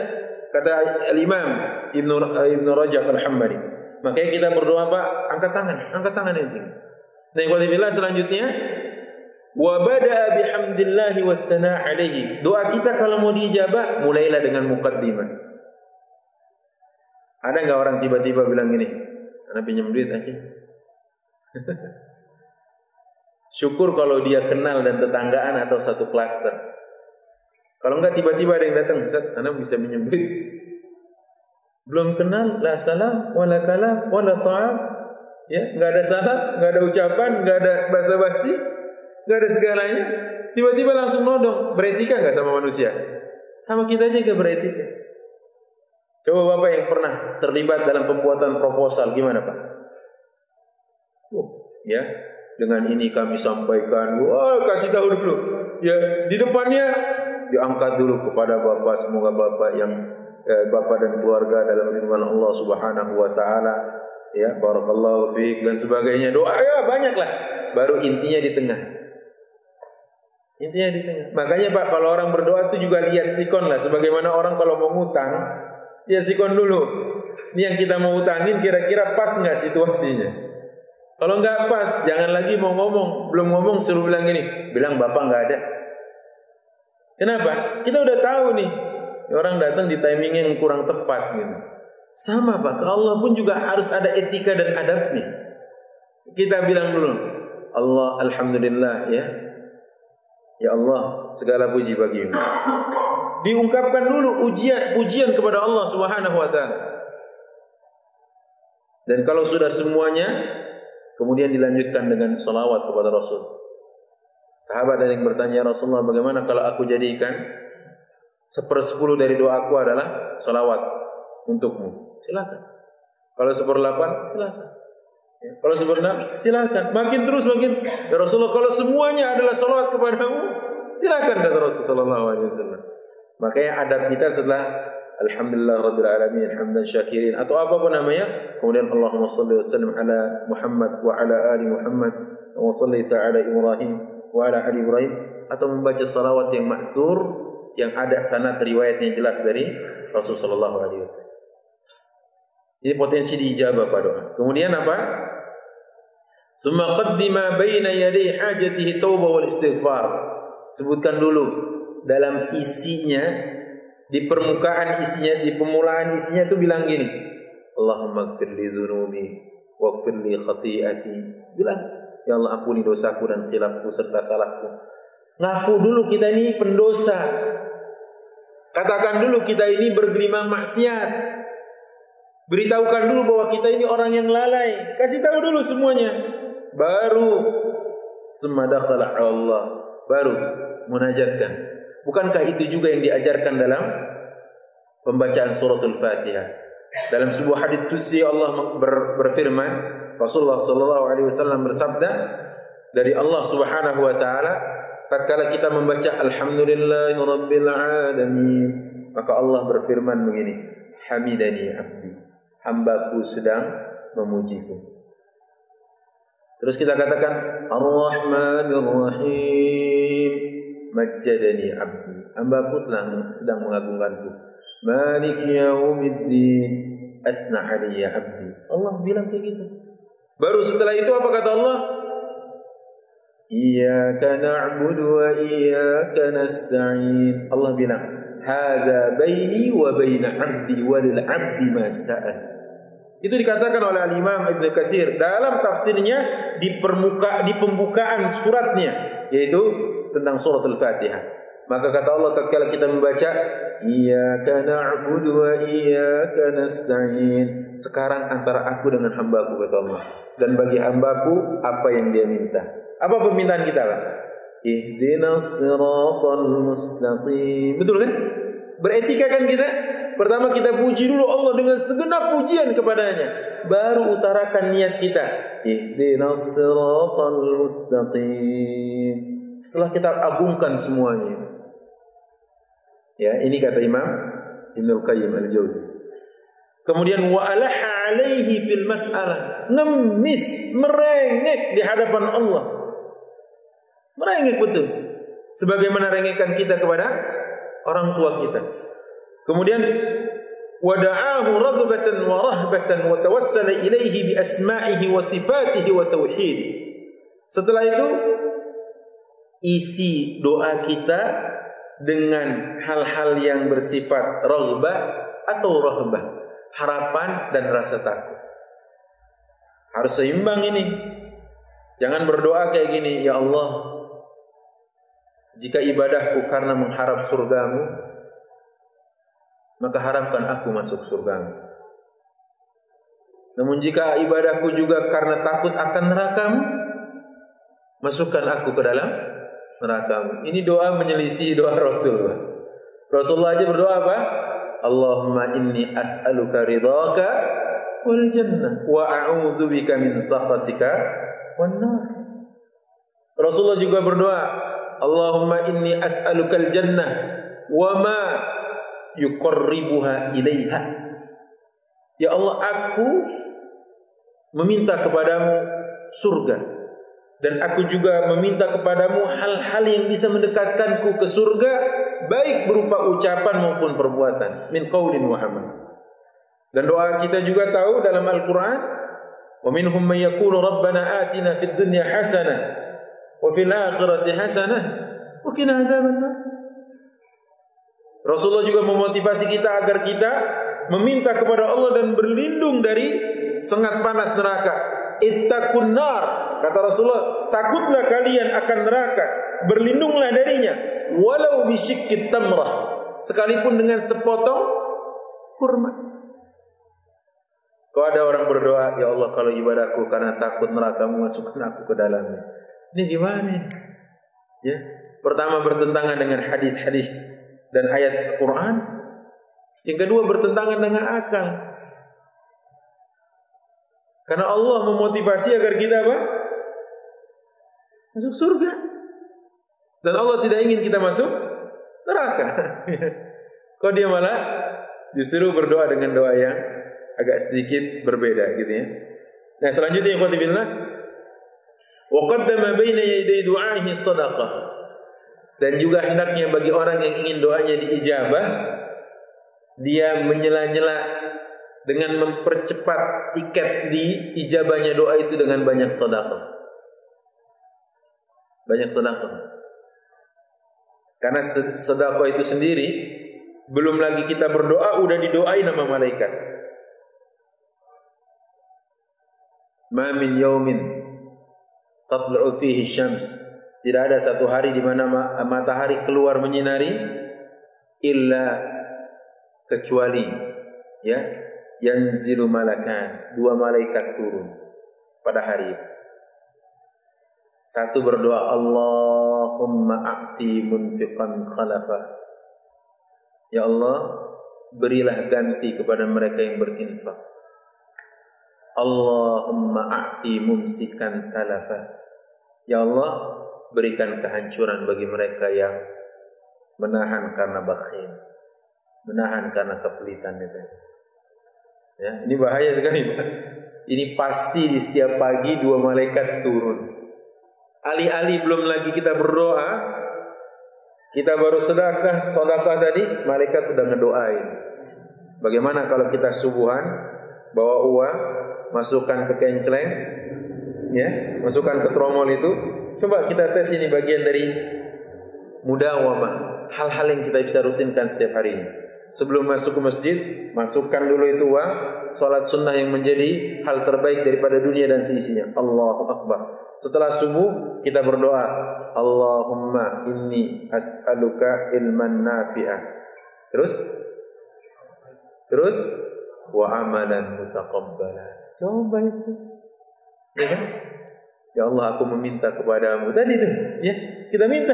kata Al-Imam Ibnu Rajab Al-Hambali. Makanya kita berdoa, Pak, angkat tangan itu. Nah, yang selanjutnya wa bada'a bihamdillahi was sana' alaihi. Doa kita kalau mau diijabah, mulailah dengan muqaddimah. Ada enggak orang tiba-tiba bilang gini, "Ana pinjam duit aja." Syukur kalau dia kenal dan tetanggaan atau satu klaster. Kalau enggak tiba-tiba ada yang datang, "Ustaz, ana bisa pinjam duit." Belum kenal, la salam wala kalam wala ta'am. Ya, enggak ada salam, enggak ada ucapan, enggak ada basa-basi, enggak ada segalanya. Tiba-tiba langsung nodong. Beretika enggak sama manusia? Sama kita aja enggak beretika. Coba Bapak yang pernah terlibat dalam pembuatan proposal, gimana Pak? Ya, dengan ini kami sampaikan, kasih tahu dulu. Ya, di depannya diangkat dulu kepada Bapak, semoga Bapak yang Bapak dan keluarga dalam lindungan Allah Subhanahu wa taala, ya, barakallahu fiik dan sebagainya. Doa ya banyaklah. Baru intinya di tengah. Intinya di tengah. Makanya Pak, kalau orang berdoa itu juga lihat sikon lah, sebagaimana orang kalau mau ngutang, ya sikon dulu. Ini yang kita mau utangin kira-kira pas enggak situasinya. Kalau enggak pas, jangan lagi mau ngomong. Belum ngomong suruh bilang gini, bilang Bapak enggak ada. Kenapa? Kita udah tahu nih, orang datang di timing yang kurang tepat gitu. Sama Pak, ke Allah pun juga harus ada etika dan adabnya. Kita bilang dulu, Allah alhamdulillah ya. Ya Allah, segala puji bagimu. Diungkapkan dulu pujian kepada Allah Subhanahu wa taala. Dan kalau sudah semuanya, kemudian dilanjutkan dengan salawat kepada Rasul. Sahabat ada yang bertanya, ya Rasulullah, bagaimana kalau aku jadikan 1/10 dari doaku adalah salawat untukmu? Silakan. Kalau 1/8, silakan. Kalau 1/6, silakan. Makin terus makin. Ya Rasulullah, kalau semuanya adalah salawat kepadamu, silakan, kata Rasulullah sallallahu alaihi wasallam. Makanya adab kita setelah alhamdulillah rabbil alamin, hamdan syakirin atau apapun namanya, kemudian Allahumma shalli wa sallim ala Muhammad wa ala ali Muhammad wa shalli ta'ala Ibrahim wa ala ali Ibrahim, atau membaca salawat yang ma'tsur yang ada sanad riwayatnya jelas dari Rasul sallallahu alaihi wasallam. Ini potensi diijabah pada doa. Kemudian apa? Tsumma qaddima baina yaday hajatihi taubah wal istighfar. Sebutkan dulu dalam isinya, di permukaan isinya, di pemulaan isinya itu bilang gini, Allahumma ighfir li dzunubi waghfir li khati'ati. Bilang, ya Allah ampuni dosaku dan khilafku serta salahku. Ngaku dulu kita ini pendosa. Katakan dulu kita ini bergelimang maksiat. Beritahukan dulu bahwa kita ini orang yang lalai. Kasih tahu dulu semuanya. Baru summa dakhala Allah, baru munajatkan. Bukankah itu juga yang diajarkan dalam pembacaan suratul Fatihah? Dalam sebuah hadits qudsi Allah berfirman, Rasulullah sallallahu alaihi wasallam bersabda dari Allah Subhanahu wa taala, tatkala kita membaca alhamdulillahirabbil alamin, maka Allah berfirman begini, hamidani abdi, hambaku sedang memujiku. Terus kita katakan ar-rahmanir rahim, majjadani abdi, hambaku sedang mengagungkanku. Maliki yaumiddin, asna alayya abdi. Allah bilang kayak gitu. Baru setelah itu apa kata Allah? Iyyaka na'budu wa iyyaka nasta'in. Allah bilang, hadza baini wa baina 'abdi wa lil 'abdi ma sa'al. Itu dikatakan oleh Al-Imam Ibnu Katsir dalam tafsirnya di pembukaan suratnya, yaitu tentang suratul Fatihah. Maka kata Allah tatkala kita membaca iyyaka na'budu wa iyyaka nasta'in, sekarang antara aku dengan hambaku, kata Allah, dan bagi hambaku apa yang dia minta. Apa permintaan kita, Pak? Ihdinas siratal mustaqim. Betul kan? Beretika kan kita? Pertama kita puji dulu Allah dengan segenap pujian kepadanya, baru utarakan niat kita. Ihdinas siratal mustaqim. Setelah kita agungkan semuanya. Ya, ini kata Imam Ibnu Qayyim Al-Jauzi. Kemudian wa alaha alaihi fil mas'alah, ngemis, merengek di hadapan Allah. Merengek betul. Sebagaimana rengekan kita kepada orang tua kita. Kemudian wada'ahu raghbatan wa rahbatan wa tawassala ilaihi bi asma'ihi wa sifatihi wa tauhid. Setelah itu isi doa kita dengan hal-hal yang bersifat raghbah atau rahbah, harapan dan rasa takut. Harus seimbang ini. Jangan berdoa kayak gini, ya Allah, jika ibadahku karena mengharap surgamu, maka harapkan aku masuk surgamu. Namun jika ibadahku juga karena takut akan nerakamu, masukkan aku ke dalam nerakamu. Ini doa menyelisih doa Rasulullah. Rasulullah aja berdoa apa? Allahumma inni as'aluka ridhaka wal jannah wa a'udzubika min sakhatika wan nar. Rasulullah juga berdoa, Allahumma inni as'alukal jannah wa ma yuqarribuha ilaiha. Ya Allah, aku meminta kepadamu surga, dan aku juga meminta kepadamu hal-hal yang bisa mendekatkanku ke surga, baik berupa ucapan maupun perbuatan, min qaulin wa amal. Dan doa kita juga tahu dalam Al-Quran, wa minhum man yaqulu rabbana atina fid dunya hasanah wa fil akhirati hasanah wa qina adzabannar. Rasulullah juga memotivasi kita agar kita meminta kepada Allah dan berlindung dari sengat panas neraka. Ittaqun nar, kata Rasulullah, takutlah kalian akan neraka, berlindunglah darinya, walau bisyiqqit tamrah, sekalipun dengan sepotong kurma. Kalau ada orang berdoa, ya Allah, kalau ibadahku karena takut neraka-Mu, masukkan aku ke dalamnya. Ini gimana? Ya, pertama bertentangan dengan hadis-hadis dan ayat Quran. Yang kedua bertentangan dengan akal. Karena Allah memotivasi agar kita apa? Masuk surga. Dan Allah tidak ingin kita masuk neraka. Kok dia malah justru berdoa dengan doa yang agak sedikit berbeda gitu ya. Nah, selanjutnya yang qatibillah, wa qaddama baina yaday du'ahi shadaqah. Dan juga hendaknya bagi orang yang ingin doanya diijabah, dia menyela-nyela dengan mempercepat tiket di ijabahnya doa itu dengan banyak sedekah. Banyak sedekah. Karena sedekah itu sendiri, belum lagi kita berdoa udah didoain sama malaikat. Ma min yaumin tatlu'u fihi syams. Tidak ada satu hari di mana matahari keluar menyinari illa kecuali ya yanzilu malakan, dua malaikat turun pada hari itu. Satu berdoa, Allahumma a'ti munfiqan khalafa. Ya Allah, berilah ganti kepada mereka yang berinfak. Allahumma a'ti mumsikan talafa. Ya Allah, berikan kehancuran bagi mereka yang menahan karena bakhil, menahan karena kepelitan itu. Ya, ini bahaya sekali, Pak. Ini pasti di setiap pagi dua malaikat turun. Alih-alih belum lagi kita berdoa, kita baru sedekah tadi, malaikat sudah ngedoain. Bagaimana kalau kita subuhan, bawa uang, masukkan ke kenceleng, ya, masukkan ke tromol itu. Coba kita tes, ini bagian dari mudawamah, hal-hal yang kita bisa rutinkan setiap hari ini. Sebelum masuk ke masjid, masukkan dulu itu uang, salat sunnah yang menjadi hal terbaik daripada dunia dan seisinya. Allahu Akbar. Setelah subuh kita berdoa, Allahumma inni as'aluka ilman nafi'ah. Terus wa amalan mutaqabbalan. Coba itu. Ya kan? Ya Allah, aku meminta kepadamu. Tadi tuh, ya, kita minta.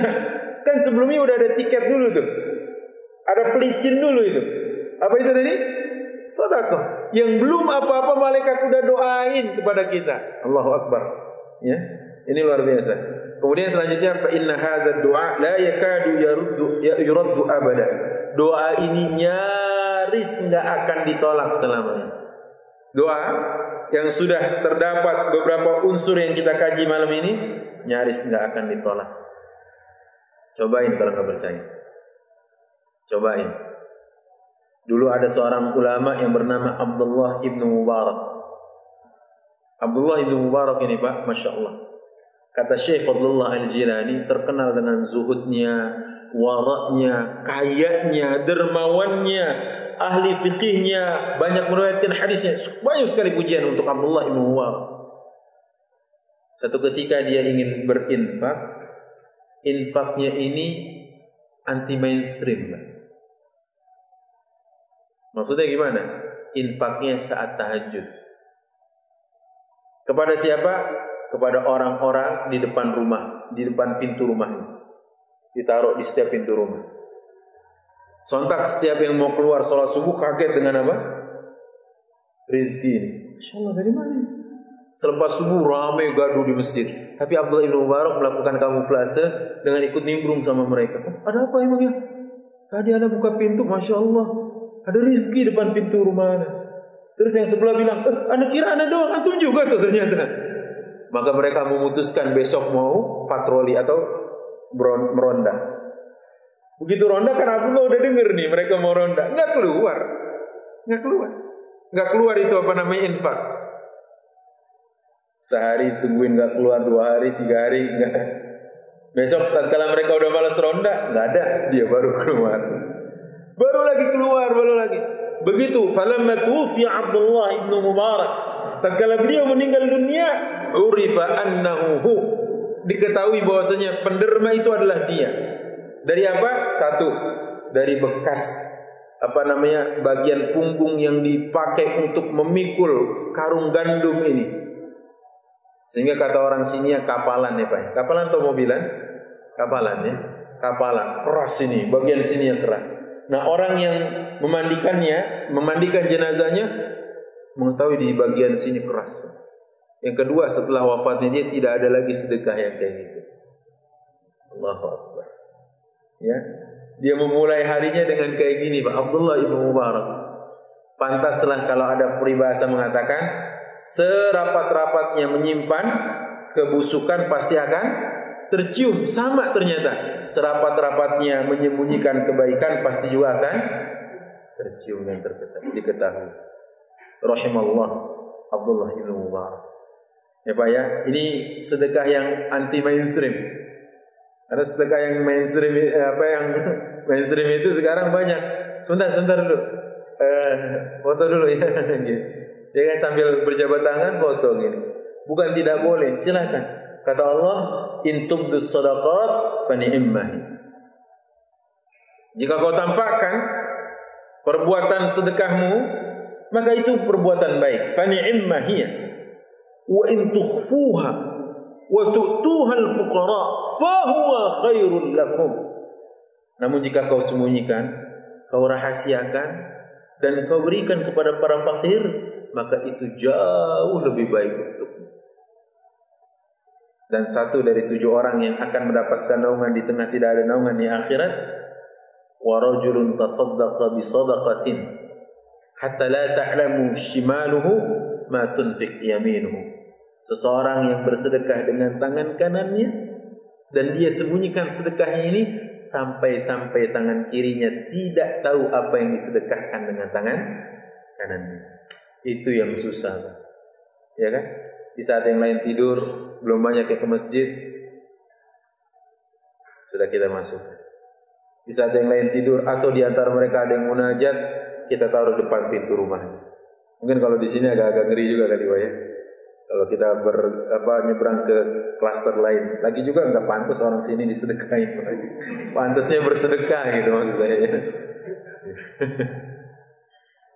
Kan sebelumnya udah ada tiket dulu tuh. Ada pelicin dulu itu. Apa itu tadi? Sedekah. Yang belum apa-apa malaikat udah doain kepada kita. Allahu Akbar. Ya, ini luar biasa. Kemudian selanjutnya, fa inna hadzal du'a la yakadu yuraddu abada. Doa ini nyaris enggak akan ditolak selamanya. Doa yang sudah terdapat beberapa unsur yang kita kaji malam ini nyaris enggak akan ditolak. Cobain kalau enggak percaya. Cobain. Dulu ada seorang ulama yang bernama Abdullah ibn Mubarak. Abdullah ibn Mubarak ini, Pak, Masya Allah. Kata Syekh Fadlullah Al-Jilani, terkenal dengan zuhudnya, waraknya, kayanya, dermawannya, ahli fikihnya, banyak meriwayatkan hadisnya. Banyak sekali pujian untuk Abdullah ibn Mubarak. Satu ketika dia ingin berinfak, infaknya ini anti mainstream, Pak. Maksudnya gimana? Infaknya saat tahajud. Kepada siapa? Kepada orang-orang di depan rumah, di depan pintu rumahnya. Ditaruh di setiap pintu rumah. Sontak setiap yang mau keluar sholat subuh kaget dengan apa? Rizki ini. Masya Allah, dari mana? Selepas subuh ramai gaduh di masjid. Tapi Abdullah ibn Mubarak melakukan kamuflase dengan ikut nimbrung sama mereka. Ada apa emangnya? Tadi ada buka pintu, Masya Allah, ada rizki depan pintu rumah Anda. Terus yang sebelah bilang, Anda kira Anda doang, antum juga tuh ternyata. Maka mereka memutuskan besok mau patroli atau meronda. Begitu ronda kan Abdullah udah denger nih mereka mau ronda, nggak keluar itu apa namanya, infak. Sehari tungguin nggak keluar, 2 hari, 3 hari nggak. Besok tatkala mereka udah malas ronda, nggak ada, dia baru keluar. Baru lagi. Begitu, falamma tuwfiya Abdullah ibn Mubarak, tatkala beliau meninggal dunia, urifa annahu, diketahui bahwasanya penderma itu adalah dia. Dari apa? Satu, dari bekas bagian punggung yang dipakai untuk memikul karung gandum ini. Sehingga kata orang sini ya kapalan ya, Pak. Kapalan atau mobilan? Kapalan ya. Kapalan, keras ini, bagian sini yang keras. Nah, orang yang memandikan jenazahnya mengetahui di bagian sini keras. Yang kedua, setelah wafatnya dia tidak ada lagi sedekah yang kayak gitu. Allahu Akbar. Ya, dia memulai harinya dengan kayak gini, Pak. Abdullah ibn Mubarak. Pantaslah kalau ada peribahasa mengatakan, serapat-rapatnya menyimpan kebusukan pasti akan tercium. Sama ternyata, serapat-rapatnya menyembunyikan kebaikan pasti juga akan tercium dan diketahui. Rahimallah Abdullah ibn Mubarak. Ya, Pak, ya, ini sedekah yang anti mainstream. Ada sedekah yang mainstream, mainstream itu sekarang banyak. Sebentar dulu, foto dulu ya. Dia kan sambil berjabat tangan foto gini. Bukan tidak boleh, silakan. Kata Allah, in tubdus shadaqat fa ni'mah. Jika kau tampakkan perbuatan sedekahmu, maka itu perbuatan baik. Fa ni'mah hiya. Wa in tukhfuha, wa tu'tuhal fuqara fa huwa khairul lakum. Namun jika kau sembunyikan, kau rahasiakan dan kau berikan kepada para fakir, maka itu jauh lebih baik untukmu. Dan satu dari 7 orang yang akan mendapatkan naungan di tengah tidak ada naungan di akhirat, wa rajulun tasaddaqa bi shadaqatin hatta la ta'lamu shimaluhu ma tunfiq yaminuhu. Seseorang yang bersedekah dengan tangan kanannya dan dia sembunyikan sedekahnya ini sampai-sampai tangan kirinya tidak tahu apa yang disedekahkan dengan tangan kanannya. Itu yang susah, ya kan? Di saat yang lain tidur, belum banyak yang ke masjid, sudah kita masuk. Di saat yang lain tidur atau di antara mereka ada yang munajat, kita taruh depan pintu rumah. Mungkin kalau di sini agak-agak ngeri juga kali ya. Kalau kita nyebrang ke klaster lain, lagi juga nggak pantas orang sini disedekahin. Pantasnya bersedekah gitu maksud saya.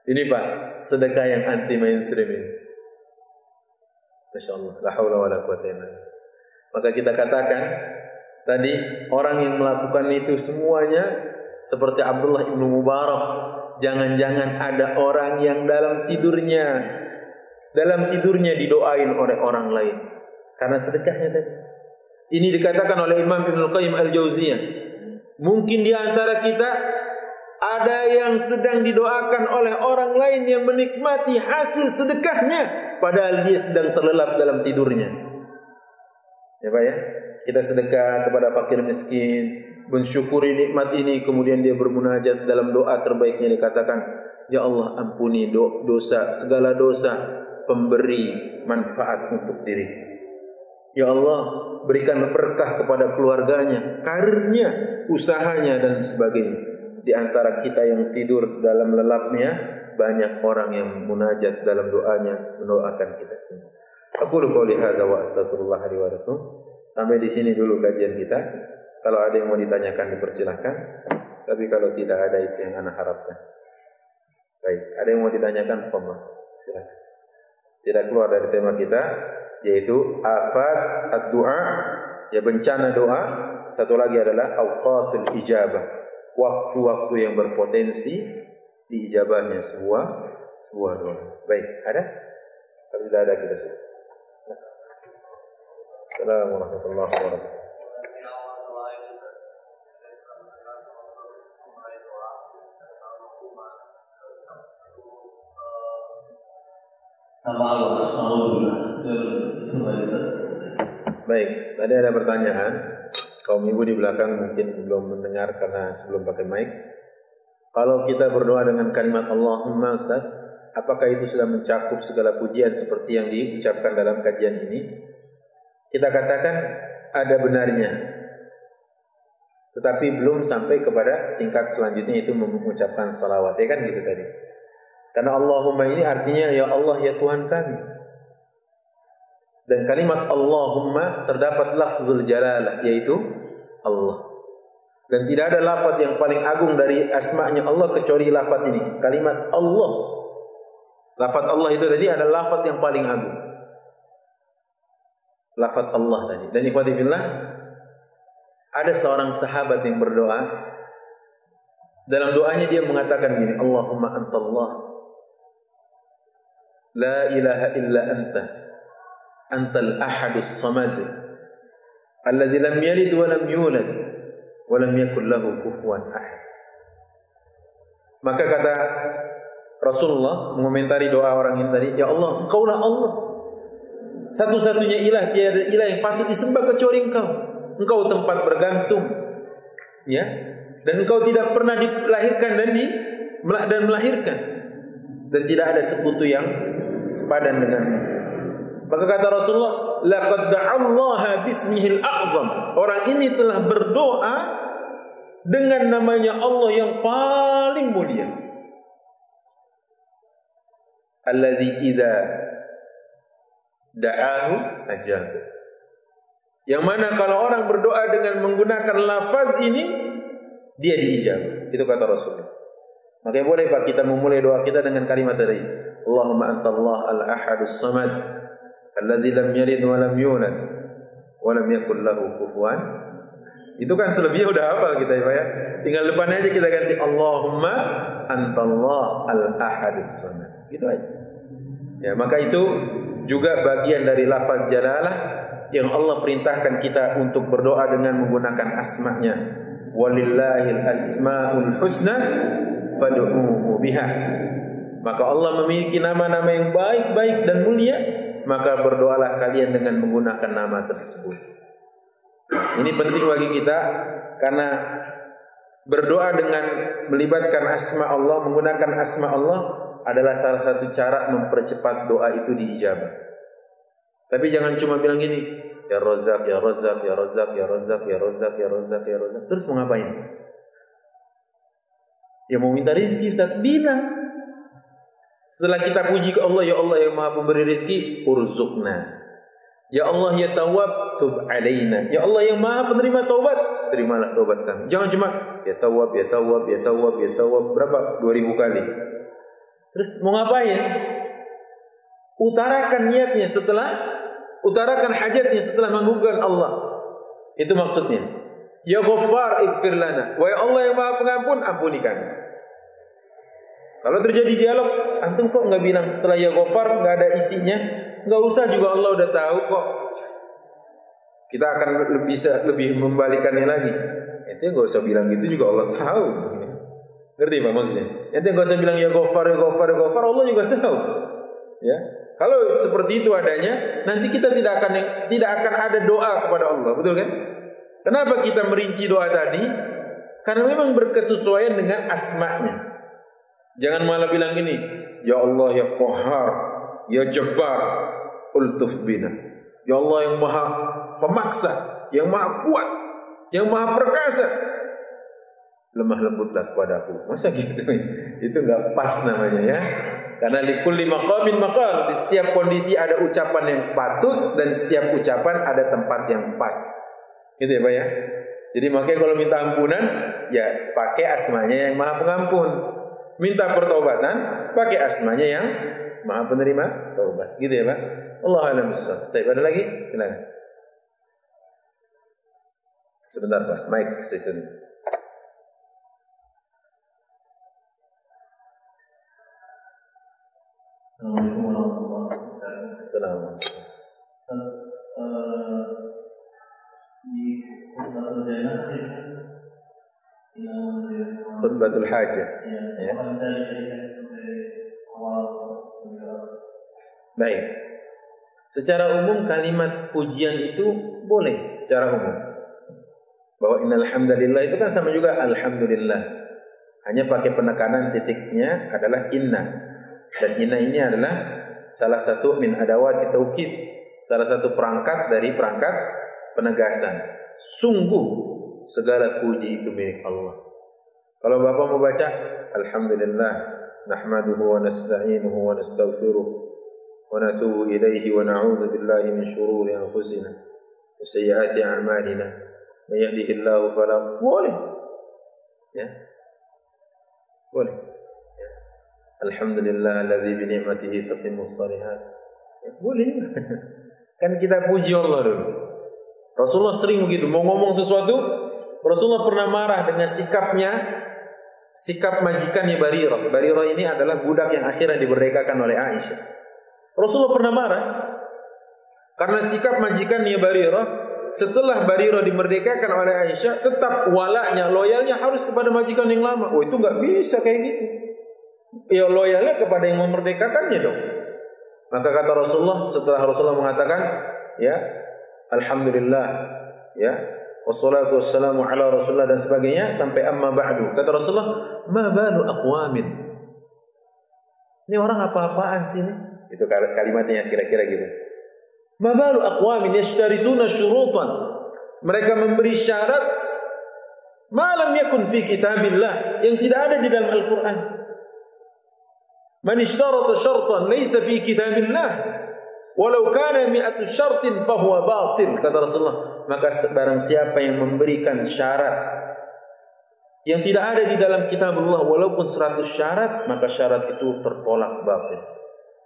Ini Pak, sedekah yang anti mainstream ini. Masya Allah, la haula wala quwwata illa billah. Maka kita katakan tadi orang yang melakukan itu semuanya seperti Abdullah ibnu Mubarak. Jangan-jangan ada orang yang dalam tidurnya didoain oleh orang lain karena sedekahnya tadi. Ini dikatakan oleh Imam Ibnu Qayyim Al-Jauziyah. Mungkin di antara kita ada yang sedang didoakan oleh orang lain yang menikmati hasil sedekahnya padahal dia sedang terlelap dalam tidurnya. Ya Pak ya, kita sedekah kepada fakir miskin, mensyukuri nikmat ini, kemudian dia bermunajat dalam doa terbaiknya dikatakan, ya Allah ampuni dosa, segala dosa, pemberi manfaat untuk diri. Ya Allah berikan berkah kepada keluarganya, karirnya, usahanya dan sebagainya. Di antara kita yang tidur dalam lelapnya, banyak orang yang munajat dalam doanya mendoakan kita semua. Aku qouli hadza wa astaghfirullah li wa lakum. Sampai di sini dulu kajian kita. Kalau ada yang mau ditanyakan dipersilahkan. Tapi kalau tidak ada itu yang ana harapkan. Baik, ada yang mau ditanyakan, silakan. Tidak keluar dari tema kita, yaitu afat ad-du'a, ya bencana doa. Satu lagi adalah awqatul ijabah, waktu-waktu yang berpotensi diijabahnya sebuah doa. Baik, ada? Kalau tidak ada kita sudah. Assalamualaikum warahmatullahi wabarakatuh. Baik, tadi ada pertanyaan. Kaum ibu di belakang mungkin belum mendengar karena sebelum pakai mic. Kalau kita berdoa dengan kalimat Allahumma, Ustaz, apakah itu sudah mencakup segala pujian seperti yang diucapkan dalam kajian ini? Kita katakan ada benarnya, tetapi belum sampai kepada tingkat selanjutnya itu mengucapkan salawat. Ya kan gitu tadi. Karena Allahumma ini artinya ya Allah ya Tuhan kami. Dan kalimat Allahumma terdapat lafzul jalalah, yaitu Allah. Dan tidak ada lafaz yang paling agung dari asma'nya Allah kecuali lafaz ini, kalimat Allah. Lafaz Allah itu tadi adalah lafaz yang paling agung. Lafaz Allah tadi. Dan ikhwati fillah, ada seorang sahabat yang berdoa. Dalam doanya dia mengatakan gini, Allahumma antallah, la ilaha illa anta, antal ahadus samad, alladzi lam yalid wa lam yulad wa lam yakul lahu kufuwan ahad. Maka kata Rasulullah mengomentari doa orang ini tadi, ya Allah, Engkaulah Allah, satu-satunya ilah, tiada ilah yang patut disembah kecuali Engkau. Engkau tempat bergantung, ya, dan Engkau tidak pernah dilahirkan dan melahirkan, dan tidak ada sekutu yang sepadan denganmu. Maka kata Rasulullah, laqad da'allaha bismihil a'zam. Orang ini telah berdoa dengan namanya Allah yang paling mulia. Alladzi idza da'ahu ajab. Yang mana kalau orang berdoa dengan menggunakan lafaz ini, dia diijabah. Itu kata Rasulullah. Makanya boleh Pak kita memulai doa kita dengan kalimat tadi, Allahumma antallah al-ahadus samad, alladzi lam yalid wa lam yulad wa lam yakul lahu kufuwan. Itu kan selebihnya udah hafal kita ya Pak ya. Tinggal depannya aja kita ganti Allahumma antallah al-ahadus samad. Gitu aja. Ya, maka itu juga bagian dari lafaz jalalah yang Allah perintahkan kita untuk berdoa dengan menggunakan asma-Nya. Walillahil asmaul husna fad'uuhu biha. Maka Allah memiliki nama-nama yang baik-baik dan mulia, maka berdoalah kalian dengan menggunakan nama tersebut. Ini penting bagi kita karena berdoa dengan melibatkan asma Allah, menggunakan asma Allah adalah salah satu cara mempercepat doa itu diijabah. Tapi jangan cuma bilang gini, ya Razzaq, ya Razzaq, ya Razzaq, ya Razzaq, ya Razzaq, ya Razzaq, ya Razzaq. Terus mau ngapain? Ya mau minta rezeki Ustaz, bilang. Setelah kita puji ke Allah, ya Allah yang Maha Pemberi rezeki, urzuqna. Ya Allah ya Tawwab, tub alaina. Ya Allah yang Maha Penerima taubat, terimalah taubat kami. Jangan cuma ya Tawwab, ya Tawwab, ya Tawwab, ya Tawwab berapa? 2000 kali. Terus mau ngapain? Utarakan niatnya utarakan hajatnya setelah menggugurkan Allah. Itu maksudnya. Ya Ghaffar ighfir lana. Wahai Allah yang Maha Pengampun, ampuni kami. Kalau terjadi dialog, antum kok enggak bilang setelah ya Ghaffar enggak ada isinya? Enggak usah juga, Allah udah tahu kok. Kita akan bisa lebih membalikannya lagi. Itu enggak usah bilang gitu juga Allah tahu. Ngerti Pak maksudnya? Itu enggak usah bilang ya Ghaffar, ya Ghaffar, ya Ghaffar, Allah juga tahu. Ya. Kalau seperti itu adanya, nanti kita tidak akan ada doa kepada Allah, betul kan? Kenapa kita merinci doa tadi? Karena memang berkesesuaian dengan asma-Nya. Jangan malah bilang gini, ya Allah ya Qahhar, ya Jabbar, ultuf bina. Ya Allah yang Maha Pemaksa, yang Maha Kuat, yang Maha Perkasa, lemah lembutlah kepadaku. Masa gitu? Itu enggak pas namanya ya. Karena likulli maqamin maqal, di setiap kondisi ada ucapan yang patut dan setiap ucapan ada tempat yang pas. Gitu ya Pak ya. Jadi makanya kalau minta ampunan ya pakai asmanya yang Maha Pengampun. Minta pertobatan pakai asmanya yang Maha Penerima taubat. Gitu ya Pak. Allahu a'lam bishawab. Baik, ada lagi? Silakan. Sebentar Pak, mic situ. Assalamualaikum warahmatullahi wabarakatuh. Assalamualaikum. Di khutbatul janazah Khutbatul hajah. Ya. Saya jadikan sebagai awal. Baik. Secara umum kalimat pujian itu boleh secara umum. Bahwa innal hamdalillah itu kan sama juga alhamdulillah. Hanya pakai penekanan titiknya adalah inna. Dan inna ini adalah salah satu min adawat taukid, salah satu perangkat dari perangkat penegasan. Sungguh segala puji itu milik Allah. Kalau Bapak mau baca alhamdulillah nahmaduhu wa nasta'inuhu wa nastaghfiruh wa natubu ilaihi wa na'udzu billahi min shururi anfusina wa sayyiati a'malina may yahdihillahu fala boleh. Ya. Boleh. Ya. Alhamdulillah alladzi bi ni'matihi tatimmus shalihat. Ya, boleh. Kan kita puji Allah dulu. Rasulullah sering begitu, mau ngomong sesuatu, Rasulullah pernah marah dengan sikap majikannya Barirah. Barirah ini adalah budak yang akhirnya diberdekakan oleh Aisyah. Rasulullah pernah marah karena sikap majikannya Barirah. Setelah Barirah dimerdekakan oleh Aisyah, tetap walaknya, loyalnya harus kepada majikan yang lama. Oh, itu nggak bisa kayak gitu. Ya loyalnya kepada yang memerdekakannya dong. Maka kata Rasulullah, setelah Rasulullah mengatakan, ya, alhamdulillah, ya, wassalatu wassalamu ala Rasulullah dan sebagainya sampai amma ba'du. Kata Rasulullah, ma balu aqwamin. Ini orang apa-apaan sih ini? Itu kalimatnya kira-kira gitu. Ma balu aqwamin yashtarituna syurutan. Mereka memberi syarat ma lam yakun fi kitabillah, yang tidak ada di dalam Al-Qur'an. Man ishtarata syartan laysa fi kitabillah walau kana mi'atu syartin fahuwa batil, kata Rasulullah. Maka barang siapa yang memberikan syarat yang tidak ada di dalam kitabullah walaupun 100 syarat, maka syarat itu tertolak batil.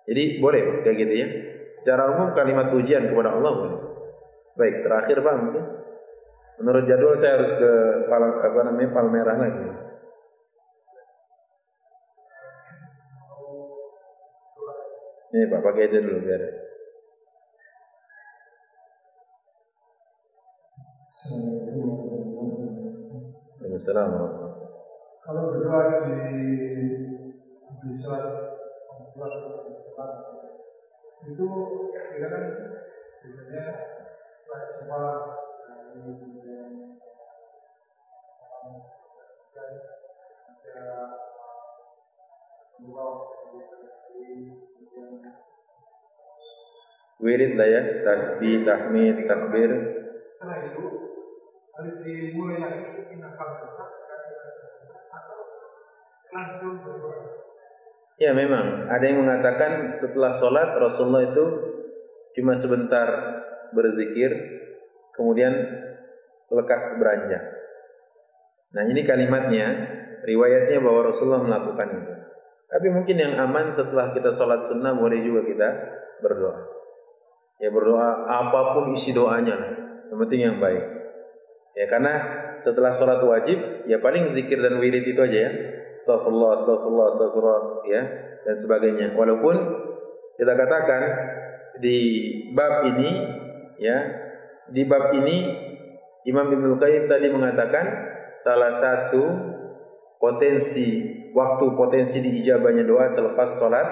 Jadi boleh kayak gitu ya. Secara umum kalimat pujian kepada Allah boleh. Baik, terakhir Pak mungkin. Menurut jadwal saya harus ke Palmerah lagi. Ini Pak pakai aja dulu biar. Assalamualaikum. Kalau berdoa di salat itu kita kan biasanya semua wirid lah ya, tasbih, tahmid, takbir. Setelah itu harus dimulai lagi inakal langsung berdoa. Ya memang ada yang mengatakan setelah sholat Rasulullah itu cuma sebentar berzikir, kemudian lekas beranjak. Nah ini kalimatnya, riwayatnya bahwa Rasulullah melakukan itu. Tapi mungkin yang aman setelah kita sholat sunnah boleh juga kita berdoa. Ya berdoa apapun isi doanya lah, yang penting yang baik. Ya karena setelah sholat wajib ya paling zikir dan wirid itu aja ya. Astagfirullah, astagfirullah, astagfirullah ya dan sebagainya. Walaupun kita katakan di bab ini ya, di bab ini Imam Ibnu Qayyim tadi mengatakan salah satu waktu potensi diijabahnya doa selepas sholat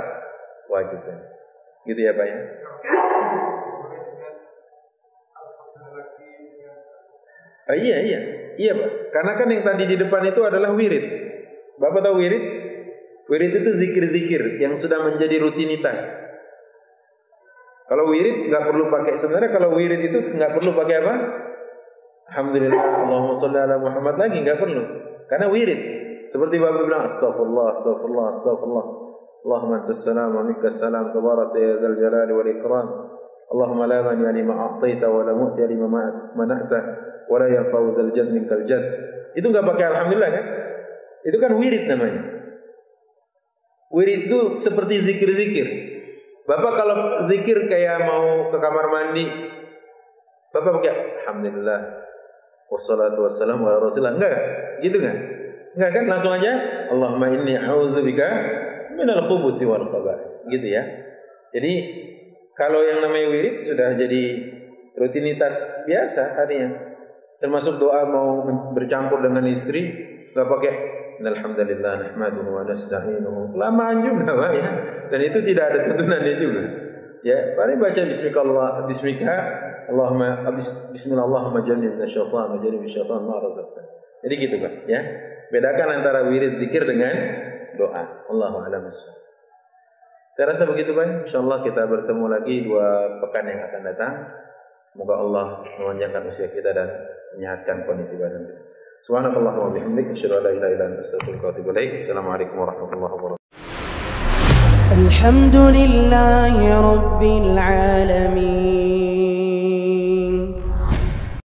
wajib. Gitu ya Pak ya. Iya Pak. Karena kan yang tadi di depan itu adalah wirid. Bapak tahu wirid? Wirid itu zikir-zikir yang sudah menjadi rutinitas. Kalau wirid nggak perlu pakai, sebenarnya kalau wirid itu nggak perlu pakai apa? Alhamdulillah, Allahumma sholli ala Muhammad lagi nggak perlu. Karena wirid. Seperti Bapak bilang astagfirullah, astagfirullah, astagfirullah. Allahumma antas salam wa minkas salam tabarakta ya dzal jalali wal ikram. Allahumma la mani lima a'taita wa la mu'ti lima mana'ta wa la yanfa'u dzal jadd minkal jadd. Itu enggak pakai alhamdulillah kan? Itu kan wirid namanya. Wirid itu seperti zikir-zikir. Bapak kalau zikir kayak mau ke kamar mandi, Bapak pakai alhamdulillah wassalatu wassalamu ala rasulillah. Enggak? Gitu enggak? Enggak kan? Langsung aja Allahumma inni a'udzubika minal khubuthi wal khaba'ith. Gitu ya. Jadi kalau yang namanya wirid sudah jadi rutinitas biasa artinya. Termasuk doa mau bercampur dengan istri, enggak pakai alhamdulillah nahmaduhu wa nasta'inuhu. Lamaan juga Pak ya. Dan itu tidak ada tuntunannya juga. Ya, paling baca bismillah, Allahumma bismillah Allahumma jannibna syaitan wa jannib syaitan ma razaqtana. Jadi gitu Pak ya. Bedakan antara wirid zikir dengan doa. Allahu a'lam. Saya rasa begitu Pak. Insyaallah kita bertemu lagi 2 pekan yang akan datang. Semoga Allah memanjangkan usia kita dan menyehatkan kondisi badan kita. Subhanakallahumma wa bihamdika asyhadu an la ilaha illa anta astaghfiruka wa atubu ilaik. Assalamualaikum warahmatullahi wabarakatuh. Alhamdulillahi rabbil alamin.